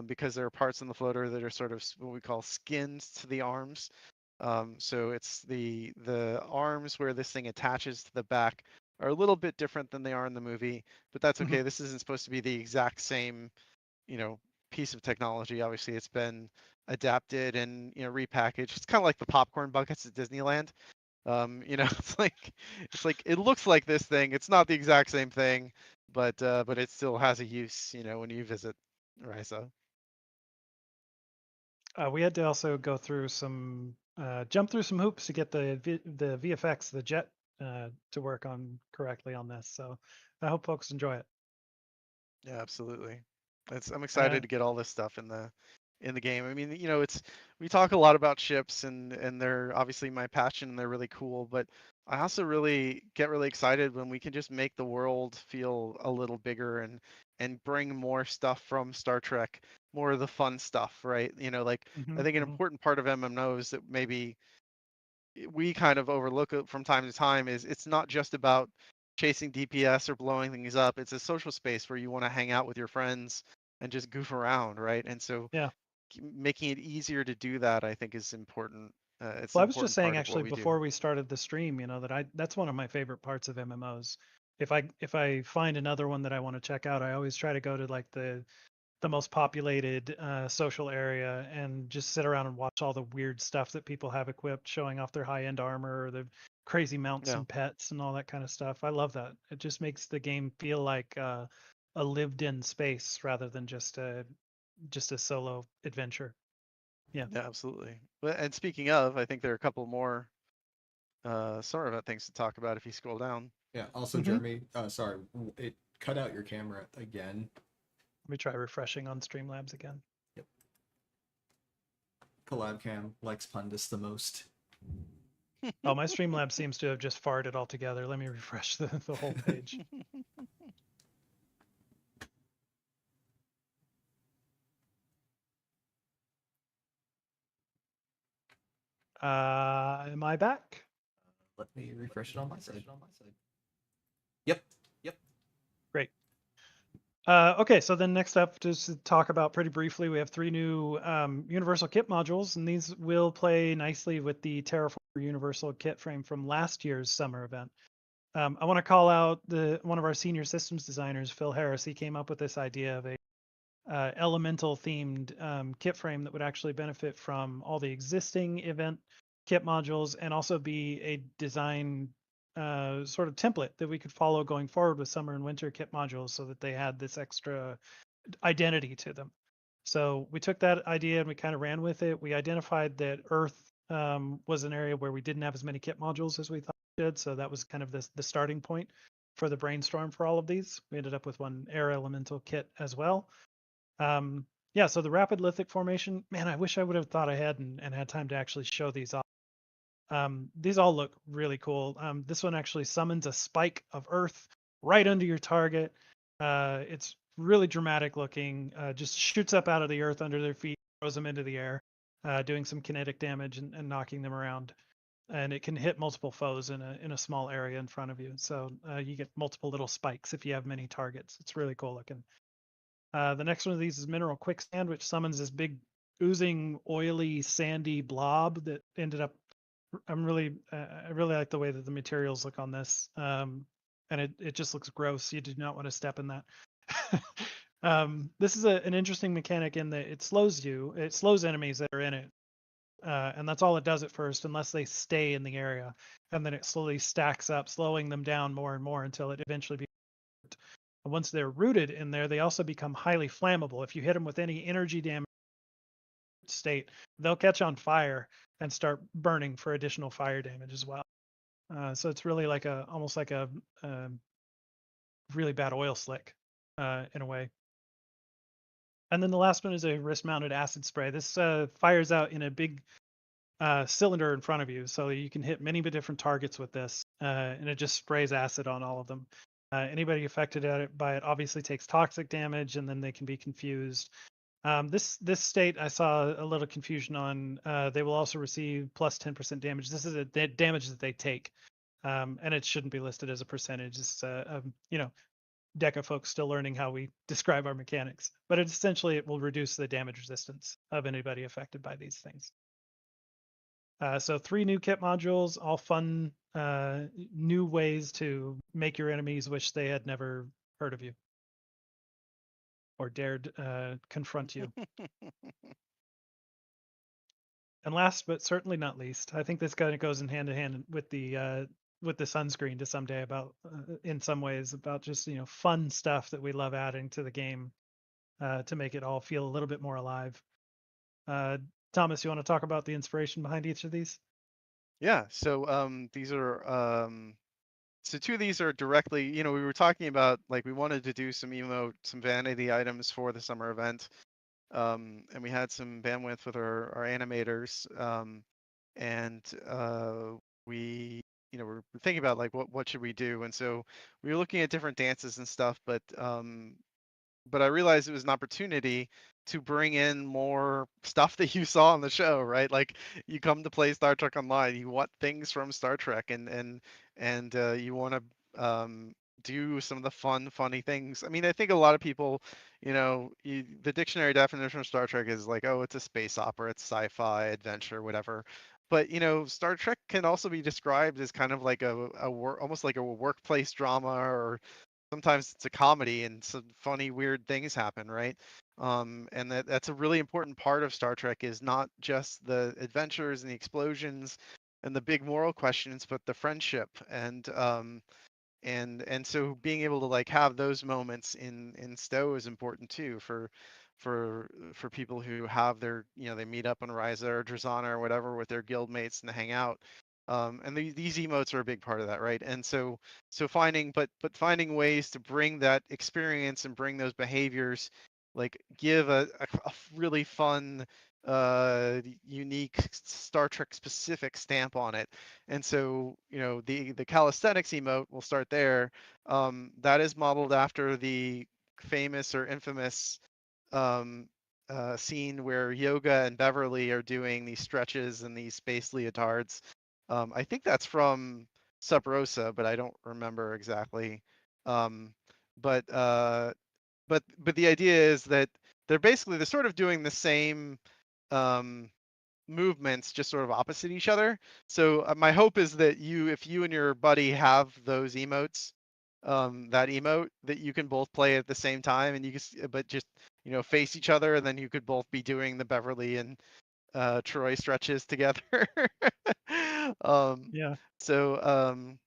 Because there are parts in the floater that are sort of what we call skins to the arms. So it's the arms where this thing attaches to the back are a little bit different than they are in the movie, but that's okay. This isn't supposed to be the exact same, piece of technology. Obviously, it's been adapted and repackaged. It's kind of like the popcorn buckets at Disneyland. it's like it looks like this thing. It's not the exact same thing, but it still has a use, when you visit Risa. We had to also go through jump through some hoops to get the VFX, the jet, to work on correctly on this. So I hope folks enjoy it. Yeah, absolutely. I'm Uh, excited to get all this stuff in the game. I mean, we talk a lot about ships and they're obviously my passion and they're really cool, but I also really get really excited when we can just make the world feel a little bigger and bring more stuff from Star Trek, more of the fun stuff, right? I think an important part of MMOs that maybe we kind of overlook it from time to time is it's not just about chasing DPS or blowing things up. It's a social space where you want to hang out with your friends and just goof around, right? And so yeah. making it easier to do that, I think, is important. It's Well, an I was just important saying part of what actually we do. before we started the stream, that's one of my favorite parts of MMOs. If I find another one that I want to check out, I always try to go to like the most populated social area and just sit around and watch all the weird stuff that people have equipped, showing off their high-end armor or the crazy mounts Yeah, and pets and all that kind of stuff. I love that. It just makes the game feel like a lived-in space rather than just a solo adventure. Yeah. yeah, absolutely. And speaking of, I think there are a couple more sort of things to talk about if you scroll down. Yeah. Also, Mm-hmm. Jeremy, sorry, it cut out your camera again. Let me try refreshing on Streamlabs again. Yep. Collab Cam likes Pundus the most. Oh, my Streamlabs seems to have just farted altogether. Let me refresh the whole page. Am I back? Let me refresh it on my side. Yep. Yep. Great. Okay, so then next up, just to talk about pretty briefly, we have 3 new Universal Kit modules, and these will play nicely with the Terraform Universal Kit frame from last year's summer event. I want to call out one of our senior systems designers, Phil Harris. He came up with this idea of a elemental themed kit frame that would actually benefit from all the existing event kit modules and also be a design sort of template that we could follow going forward with summer and winter kit modules so that they had this extra identity to them. So we took that idea and we kind of ran with it. We identified that Earth was an area where we didn't have as many kit modules as we thought we did. So that was kind of the starting point for the brainstorm for all of these. We ended up with one air elemental kit as well. Yeah, so the rapid lithic formation, man, I wish I would have thought ahead and had time to actually show these off. These all look really cool. This one actually summons a spike of earth right under your target. It's really dramatic looking, just shoots up out of the earth under their feet, throws them into the air, doing some kinetic damage and knocking them around. And it can hit multiple foes in a small area in front of you. So you get multiple little spikes if you have many targets. It's really cool looking. The next one of these is Mineral Quicksand, which summons this big oozing, oily, sandy blob that ended up. I really like the way that the materials look on this, and it just looks gross. You do not want to step in that. This is an interesting mechanic in that it slows enemies that are in it, and that's all it does at first, unless they stay in the area, and then it slowly stacks up, slowing them down more and more until it eventually. Once they're rooted in there, they also become highly flammable. If you hit them with any energy damage state, they'll catch on fire and start burning for additional fire damage as well. So it's really like almost like a really bad oil slick in a way. And then the last one is a wrist-mounted acid spray. This fires out in a big cylinder in front of you, so you can hit many different targets with this, and it just sprays acid on all of them. Anybody affected by it obviously takes toxic damage, and then they can be confused. This state I saw a little confusion on. They will also receive plus 10% damage. This is a damage that they take, and it shouldn't be listed as a percentage. It's Deca folks still learning how we describe our mechanics, but it will reduce the damage resistance of anybody affected by these things. So 3 new kit modules, all fun, new ways to make your enemies wish they had never heard of you or dared confront you. And last but certainly not least, I think this kind of goes in hand with the sunscreen to someday about in some ways about just fun stuff that we love adding to the game to make it all feel a little bit more alive. Thomas, you want to talk about the inspiration behind each of these? Yeah. So these are so two of these are directly, we were talking about like we wanted to do some some vanity items for the summer event. And we had some bandwidth with our animators. And we, we're thinking about like what should we do? And so we were looking at different dances and stuff, but I realized it was an opportunity to bring in more stuff that you saw on the show, right? Like you come to play Star Trek Online, you want things from Star Trek, and you want to do some of the funny things. I mean, I think a lot of people, the dictionary definition of Star Trek is like, oh, it's a space opera, it's sci-fi, adventure, whatever. But Star Trek can also be described as kind of like almost like a workplace drama, or sometimes it's a comedy and some funny weird things happen, right? And that's a really important part of Star Trek, is not just the adventures and the explosions and the big moral questions, but the friendship. And so being able to like have those moments in STO is important too, for people who have their, they meet up on Ryza or Drazana or whatever with their guild mates and hang out. And these emotes are a big part of that, right? And so finding ways to bring that experience and bring those behaviors, like give a really fun, unique Star Trek specific stamp on it. And so, the calisthenics emote, we'll start there. That is modeled after the famous or infamous um, scene where Yoga and Beverly are doing these stretches and these space leotards. I think that's from Sub Rosa, but I don't remember exactly. Um, but uh, but the idea is that they're sort of doing the same um, movements, just sort of opposite each other. So my hope is that if you and your buddy have those emotes, that emote, that you can both play at the same time, and you can, but just face each other, and then you could both be doing the Beverly and Troy stretches together. um, Yeah. so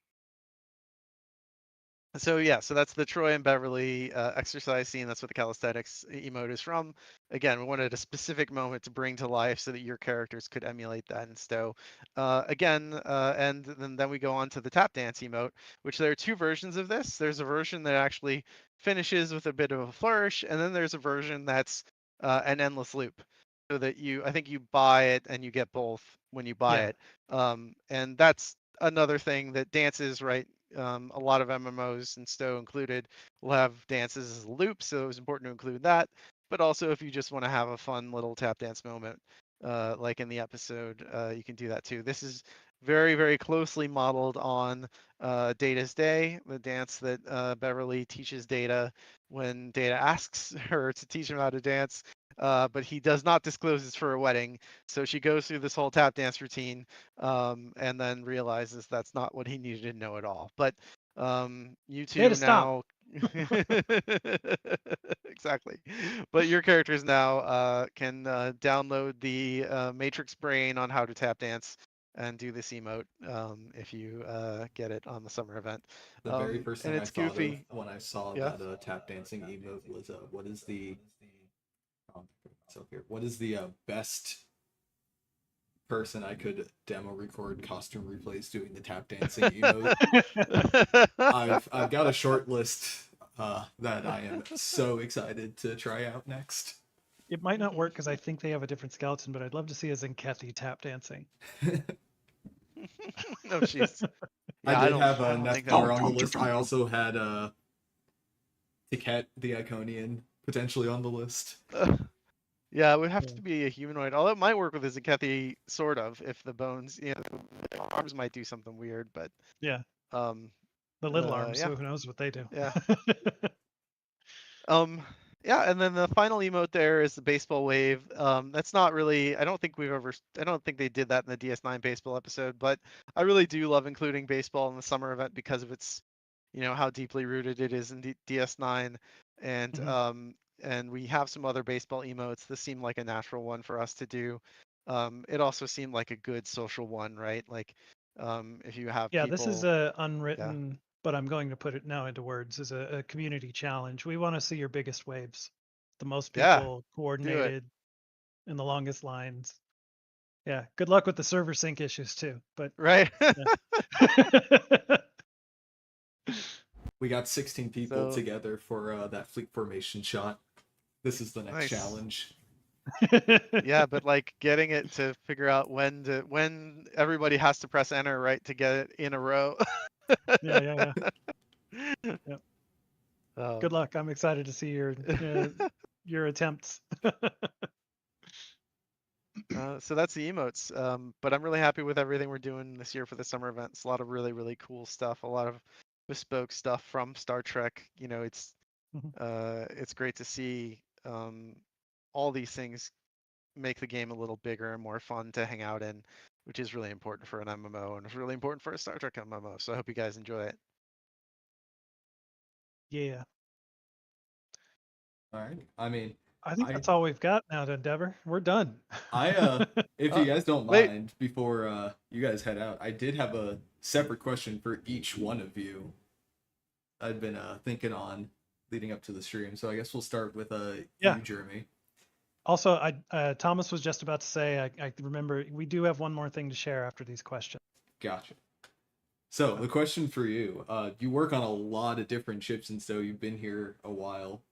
so yeah, so that's the Troy and Beverly exercise scene. That's what the calisthenics emote is from. Again, we wanted a specific moment to bring to life so that your characters could emulate that in STO. And then we go on to the tap dance emote, which there are two versions of this. There's a version that actually finishes with a bit of a flourish, and then there's a version that's an endless loop. So that I think you buy it and you get both when you buy Yeah. it. And that's another thing that dances, right? A lot of MMOs, and STO included, will have dances as a loop, so it was important to include that. But also, if you just want to have a fun little tap dance moment, like in the episode, you can do that too. This is very, very closely modeled on Data's Day, the dance that Beverly teaches Data when Data asks her to teach him how to dance. But he does not disclose it's for a wedding. So she goes through this whole tap dance routine, and then realizes that's not what he needed to know at all. But you Data, two stop. now exactly. But your characters now can download the Matrix Brain on how to tap dance and do this emote if you get it on the summer event. The very first And thing I it's thought of goofy. when I saw Yeah. that tap dancing emote was what is the so here, what is the best person I could demo record costume replays doing the tap dancing emote? I've got a short list that I am so excited to try out next. It might not work because I think they have a different skeleton, but I'd love to see a Zenkethi tap dancing. No, jeez. I Yeah, did have I a don't think Neftar that on the list. I also had Tiket the Iconian potentially on the list. Yeah, it would have Yeah. to be a humanoid. Although it might work with a Zenkethi, sort of, if the bones, the arms might do something weird, but Yeah. um, The little arms, yeah, so who knows what they do. yeah. Um, yeah, and then the final emote there is the baseball wave. That's not really. I don't think they did that in the DS9 baseball episode, but I really do love including baseball in the summer event because of its, how deeply rooted it is in DS9, and Mhm. and we have some other baseball emotes. This seemed like a natural one for us to do. it also seemed like a good social one, right? Like, if you have Yeah, this is people, a unwritten, but I'm going to put it now into words, is a community challenge. We want to see your biggest waves, the most yeah, people do it. coordinated in the longest lines. Yeah, good luck with the server sync issues too. But Right. yeah. We got 16 people So together for that fleet formation shot. This is the next nice. challenge. Yeah, but like getting it to figure out when everybody has to press enter, right, to get it in a row. Yeah. Oh. Good luck. I'm excited to see your attempts. So that's the emotes. But I'm really happy with everything we're doing this year for the summer events. A lot of really, really cool stuff. A lot of bespoke stuff from Star Trek. You know, it's great to see all these things make the game a little bigger and more fun to hang out in, which is really important for an MMO and it's really important for a Star Trek MMO. So I hope you guys enjoy it. Yeah. All right. I mean, I think I that's all we've got now to Endeavor. We're done. if Oh, you guys don't wait. mind, before you guys head out, I did have a separate question for each one of you. I'd been thinking on leading up to the stream, so I guess we'll start with Yeah. you, Jeremy. Also, Thomas was just about to say, I remember we do have one more thing to share after these questions. Gotcha. So the question for you, you work on a lot of different ships, and so you've been here a while.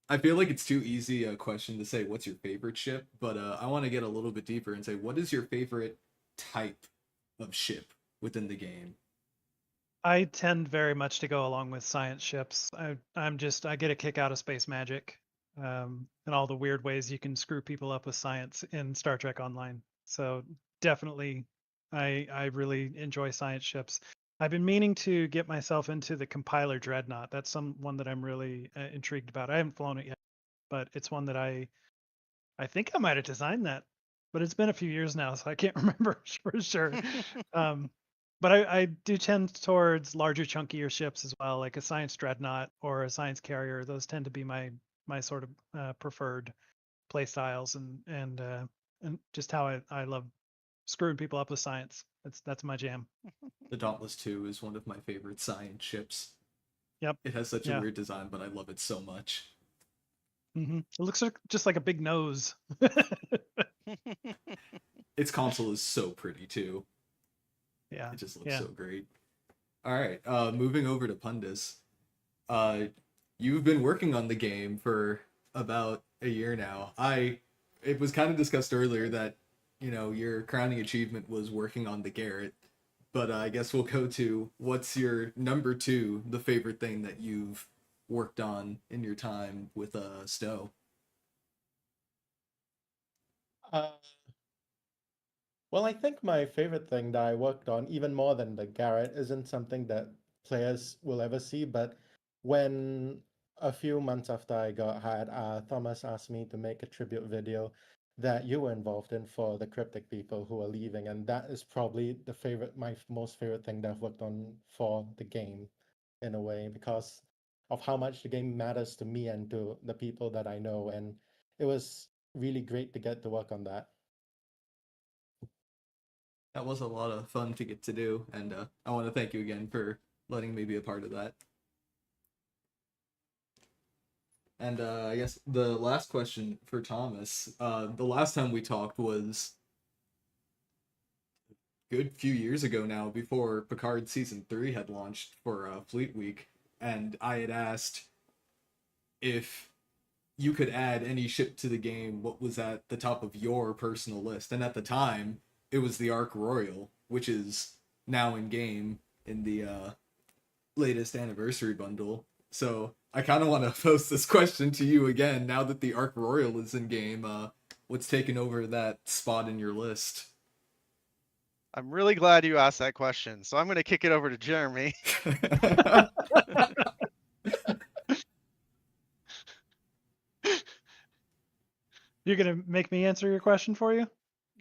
I feel like it's too easy a question to say what's your favorite ship, but I want to get a little bit deeper and say what is your favorite type of ship within the game? I tend very much to go along with science ships. I get a kick out of space magic, and all the weird ways you can screw people up with science in Star Trek Online. So definitely, I really enjoy science ships. I've been meaning to get myself into the compiler dreadnought. That's one that I'm really intrigued about. I haven't flown it yet, but it's one that I think I might have designed that, but it's been a few years now, so I can't remember for sure. But I do tend towards larger, chunkier ships as well, like a science dreadnought or a science carrier. Those tend to be my sort of preferred play styles, and just how I love screwing people up with science. That's my jam. The Dauntless 2 is one of my favorite science ships. Yep. It has such a Yeah. weird design, but I love it so much. It looks just like a big nose. Its console is so pretty too. Yeah. It just looks Yeah. so great. All right, moving over to Pundus. You've been working on the game for about a year now. It was kind of discussed earlier that, you know, your crowning achievement was working on the Garrett, but I guess we'll go to what's your number two, the favorite thing that you've worked on in your time with STO. Uh, well, I think my favorite thing that I worked on, even more than the Garrett, isn't something that players will ever see. But when a few months after I got hired, Thomas asked me to make a tribute video that you were involved in for the cryptic people who are leaving, and that is probably my most favorite thing that I've worked on for the game, in a way, because of how much the game matters to me and to the people that I know, and it was really great to get to work on that. That was a lot of fun to get to do, and I want to thank you again for letting me be a part of that. And I guess the last question for Thomas. The last time we talked was a good few years ago now, before Picard Season 3 had launched for Fleet Week, and I had asked if you could add any ship to the game, what was at the top of your personal list? And at the time, it was the Ark Royal, which is now in game in the latest anniversary bundle. So I kind of want to pose this question to you again now that the Ark Royal is in game. What's taken over that spot in your list? I'm really glad you asked that question. So I'm going to kick it over to Jeremy. You're gonna make me answer your question for you?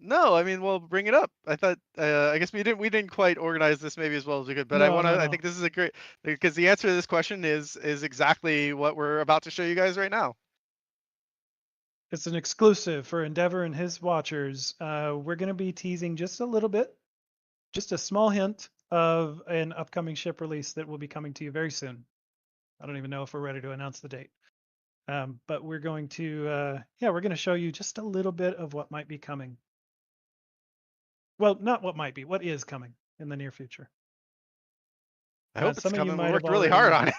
No, I mean, well, bring it up. I thought, I guess we didn't quite organize this maybe as well as we could, but No. I think this is a great, because the answer to this question is exactly what we're about to show you guys right now. It's an exclusive for Endeavor and his watchers. We're going to be teasing just a little bit, just a small hint of an upcoming ship release that will be coming to you very soon. I don't even know if we're ready to announce the date. But we're going to, we're going to show you just a little bit of what might be coming. Well, not what might be, what is coming in the near future. I hope it's Some of you coming. We might have worked really hard on it.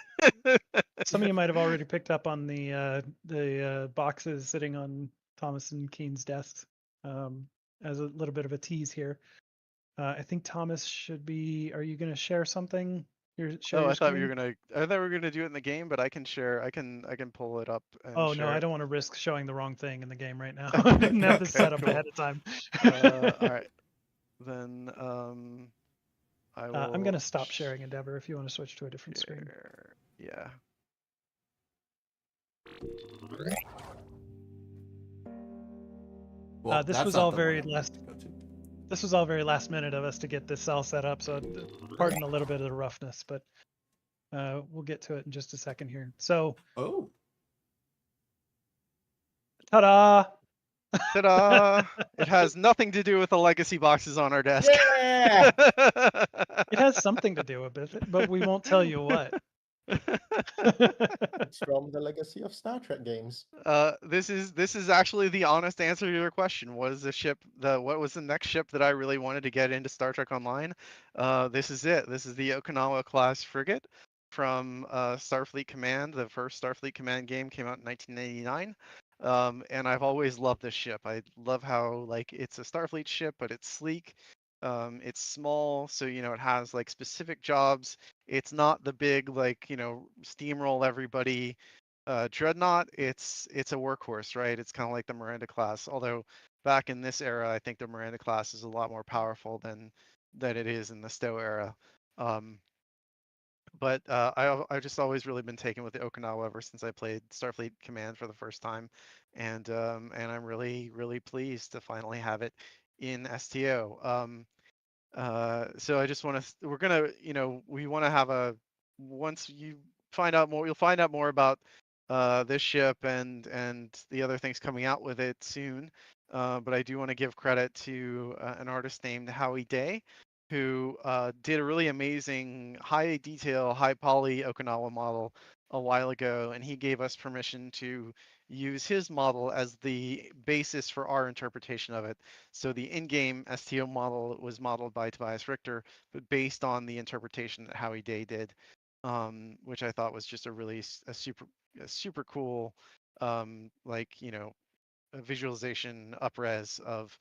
Some of you might have already picked up on the boxes sitting on Thomas and Keen's desks as a little bit of a tease here. I think Thomas should be. Are you going to share something? Share Oh, your I thought we screen? were gonna. I thought we were gonna do it in the game, but I can share. I can pull it up and Oh no, share I it. don't want to risk showing the wrong thing in the game right now. I didn't have this Okay, set up cool. ahead of time. All right. Then I will. I'm going to stop sharing Endeavor if you want to switch to a different screen. share. Yeah. Well, This that's was not all the very one I last. wanted to go to. This was all very last minute of us to get this all set up, so pardon a little bit of the roughness, but we'll get to it in just a second here. So, Oh, ta-da! Ta-da! It has nothing to do with the legacy boxes on our desk. Yeah. It has something to do with it, but we won't tell you what. It's from the legacy of Star Trek games. This is actually the honest answer to your question. What is the ship? What was the next ship that I really wanted to get into Star Trek Online? This is it. This is the Okinawa class frigate from Starfleet Command. The first Starfleet Command game came out in 1989. And I've always loved this ship. I love how like it's a Starfleet ship, but it's sleek. It's small, so it has like specific jobs. It's not the big like steamroll everybody dreadnought. It's a workhorse, right? It's kind of like the Miranda class. Although back in this era, I think the Miranda class is a lot more powerful than it is in the STO era. But I've just always really been taken with the Okinawa ever since I played Starfleet Command for the first time, and I'm really pleased to finally have it in STO. So I just want to, we're gonna, we want to have a, once you find out more, you'll find out more about this ship and the other things coming out with it soon. But I do want to give credit to an artist named Howie Day, who did a really amazing high detail, high poly Okinawa model a while ago, and he gave us permission to use his model as the basis for our interpretation of it. So the in-game STO model was modeled by Tobias Richter, but based on the interpretation that Howie Day did, which I thought was just a super cool, a visualization up-res of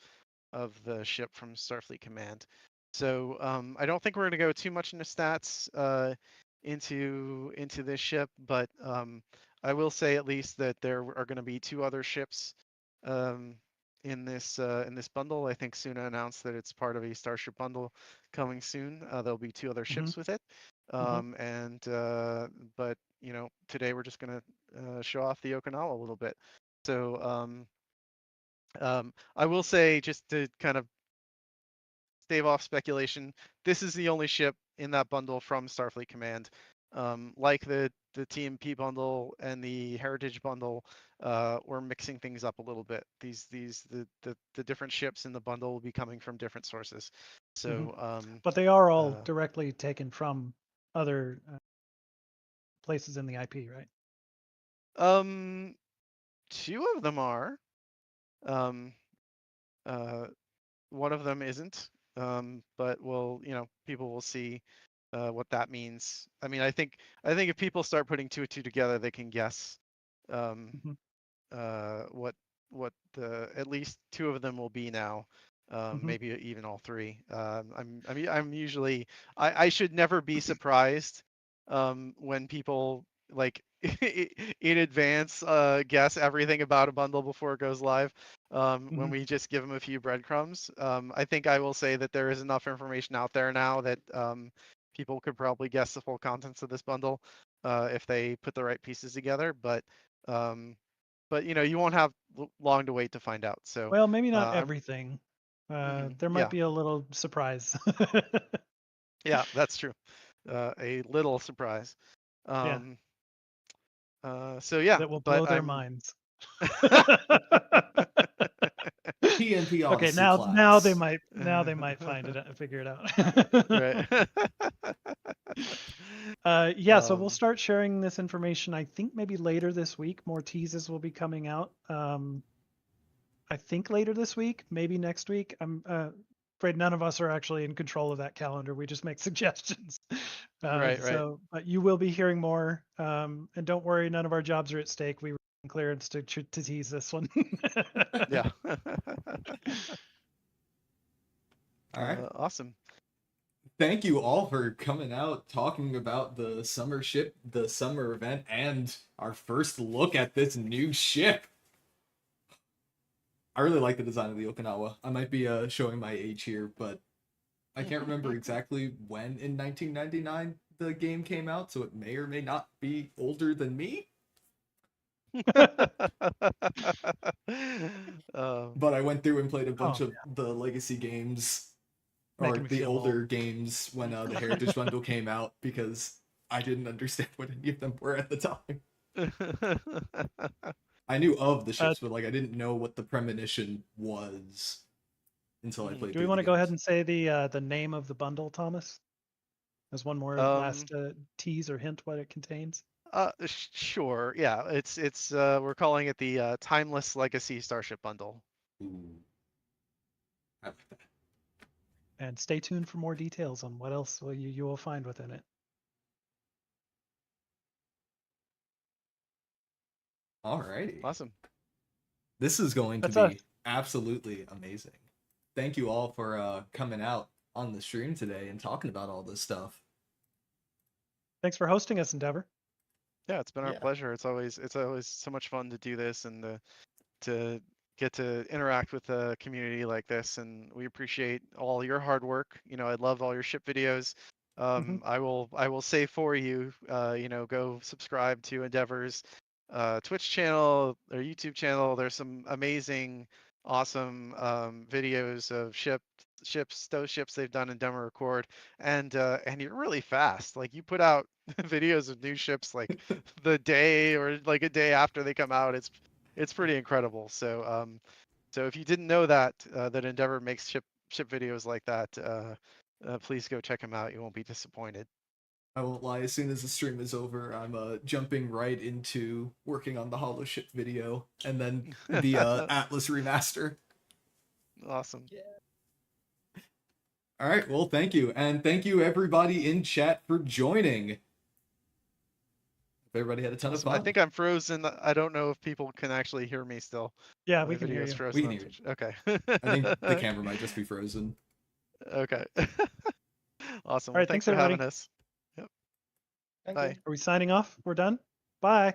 the ship from Starfleet Command. So I don't think we're going to go too much into stats into this ship, but I will say at least that there are going to be 2 other ships in this bundle. I think Suna announced that it's part of a Starship bundle coming soon. There'll be 2 other ships with it, but today we're just going to show off the Okinawa a little bit. So I will say, just to kind of stave off speculation, this is the only ship in that bundle from Starfleet Command. Like the TMP bundle and the Heritage bundle, we're mixing things up a little bit. The different ships in the bundle will be coming from different sources. So, but they are all directly taken from other places in the IP, right? 2 of them are. One of them isn't. But people will see what that means. I mean, I think if people start putting 2 and 2 together, they can guess what the at least 2 of them will be now. Maybe even all 3. I'm usually, I should never be surprised when people like in advance guess everything about a bundle before it goes live. When we just give them a few breadcrumbs. I think I will say that there is enough information out there now that people could probably guess the full contents of this bundle if they put the right pieces together. But you won't have long to wait to find out. So well, maybe not everything. There might be a little surprise. Yeah, that's true. A little surprise. Yeah. So yeah, That will blow but their minds. PNP Okay, Odyssey now class. they might find it figure it out. Right. Yeah, so we'll Um, start sharing this information. I think maybe later this week. More teases will be coming out. I think later this week, maybe next week. I'm afraid none of us are actually in control of that calendar. We just make suggestions. Right. So, but you will be hearing more. And don't worry, none of our jobs are at stake. We were in clearance to tease this one. Yeah. All right. Awesome. Thank you all for coming out, talking about the summer ship, the summer event, and our first look at this new ship. I really like the design of the Okinawa. I might be showing my age here, but I can't remember exactly when in 1999 the game came out, so it may or may not be older than me. But I went through and played a bunch of the legacy games, or Making me the feel older old. games when the Heritage Bundle came out, because I didn't understand what any of them were at the time. I knew of the ships, but like I didn't know what the premonition was until I played Do through we want the to go ahead games. and say the name of the bundle, Thomas? There's one more last tease or hint what it contains. Sure. Yeah. It's we're calling it the Timeless Legacy Starship Bundle. Ooh. I like that. And stay tuned for more details on what else you will find within it. Alrighty. Awesome. This is going to That's us. be absolutely amazing. Thank you all for coming out on the stream today and talking about all this stuff. Thanks for hosting us, Endeavor. Yeah, it's been our Yeah. pleasure. It's always so much fun to do this and to get to interact with a community like this, and we appreciate all your hard work. You know, I love all your ship videos. I will say for you, go subscribe to Endeavor's Twitch channel or YouTube channel. There's some amazing, awesome videos of ships, STO ships they've done in demo record, and you're really fast. Like you put out videos of new ships like the day or like a day after they come out. It's pretty incredible. So so if you didn't know that that Endeavor makes ship videos like that, please go check them out. You won't be disappointed. I won't lie, as soon as the stream is over, I'm jumping right into working on the Holoship video and then the Atlas remaster. Awesome. All right, well, thank you. And thank you everybody in chat for joining. Everybody had a ton of Awesome. fun. I think I'm frozen. I don't know if people can actually hear me still. Yeah, My we can hear video's you. frozen We can on hear you. Twitch. Okay. I think the camera might just be frozen. Okay. Awesome. All right, Well, thanks thanks for everybody. having us. Yep. Thank Bye. you. Are we signing off? We're done? Bye.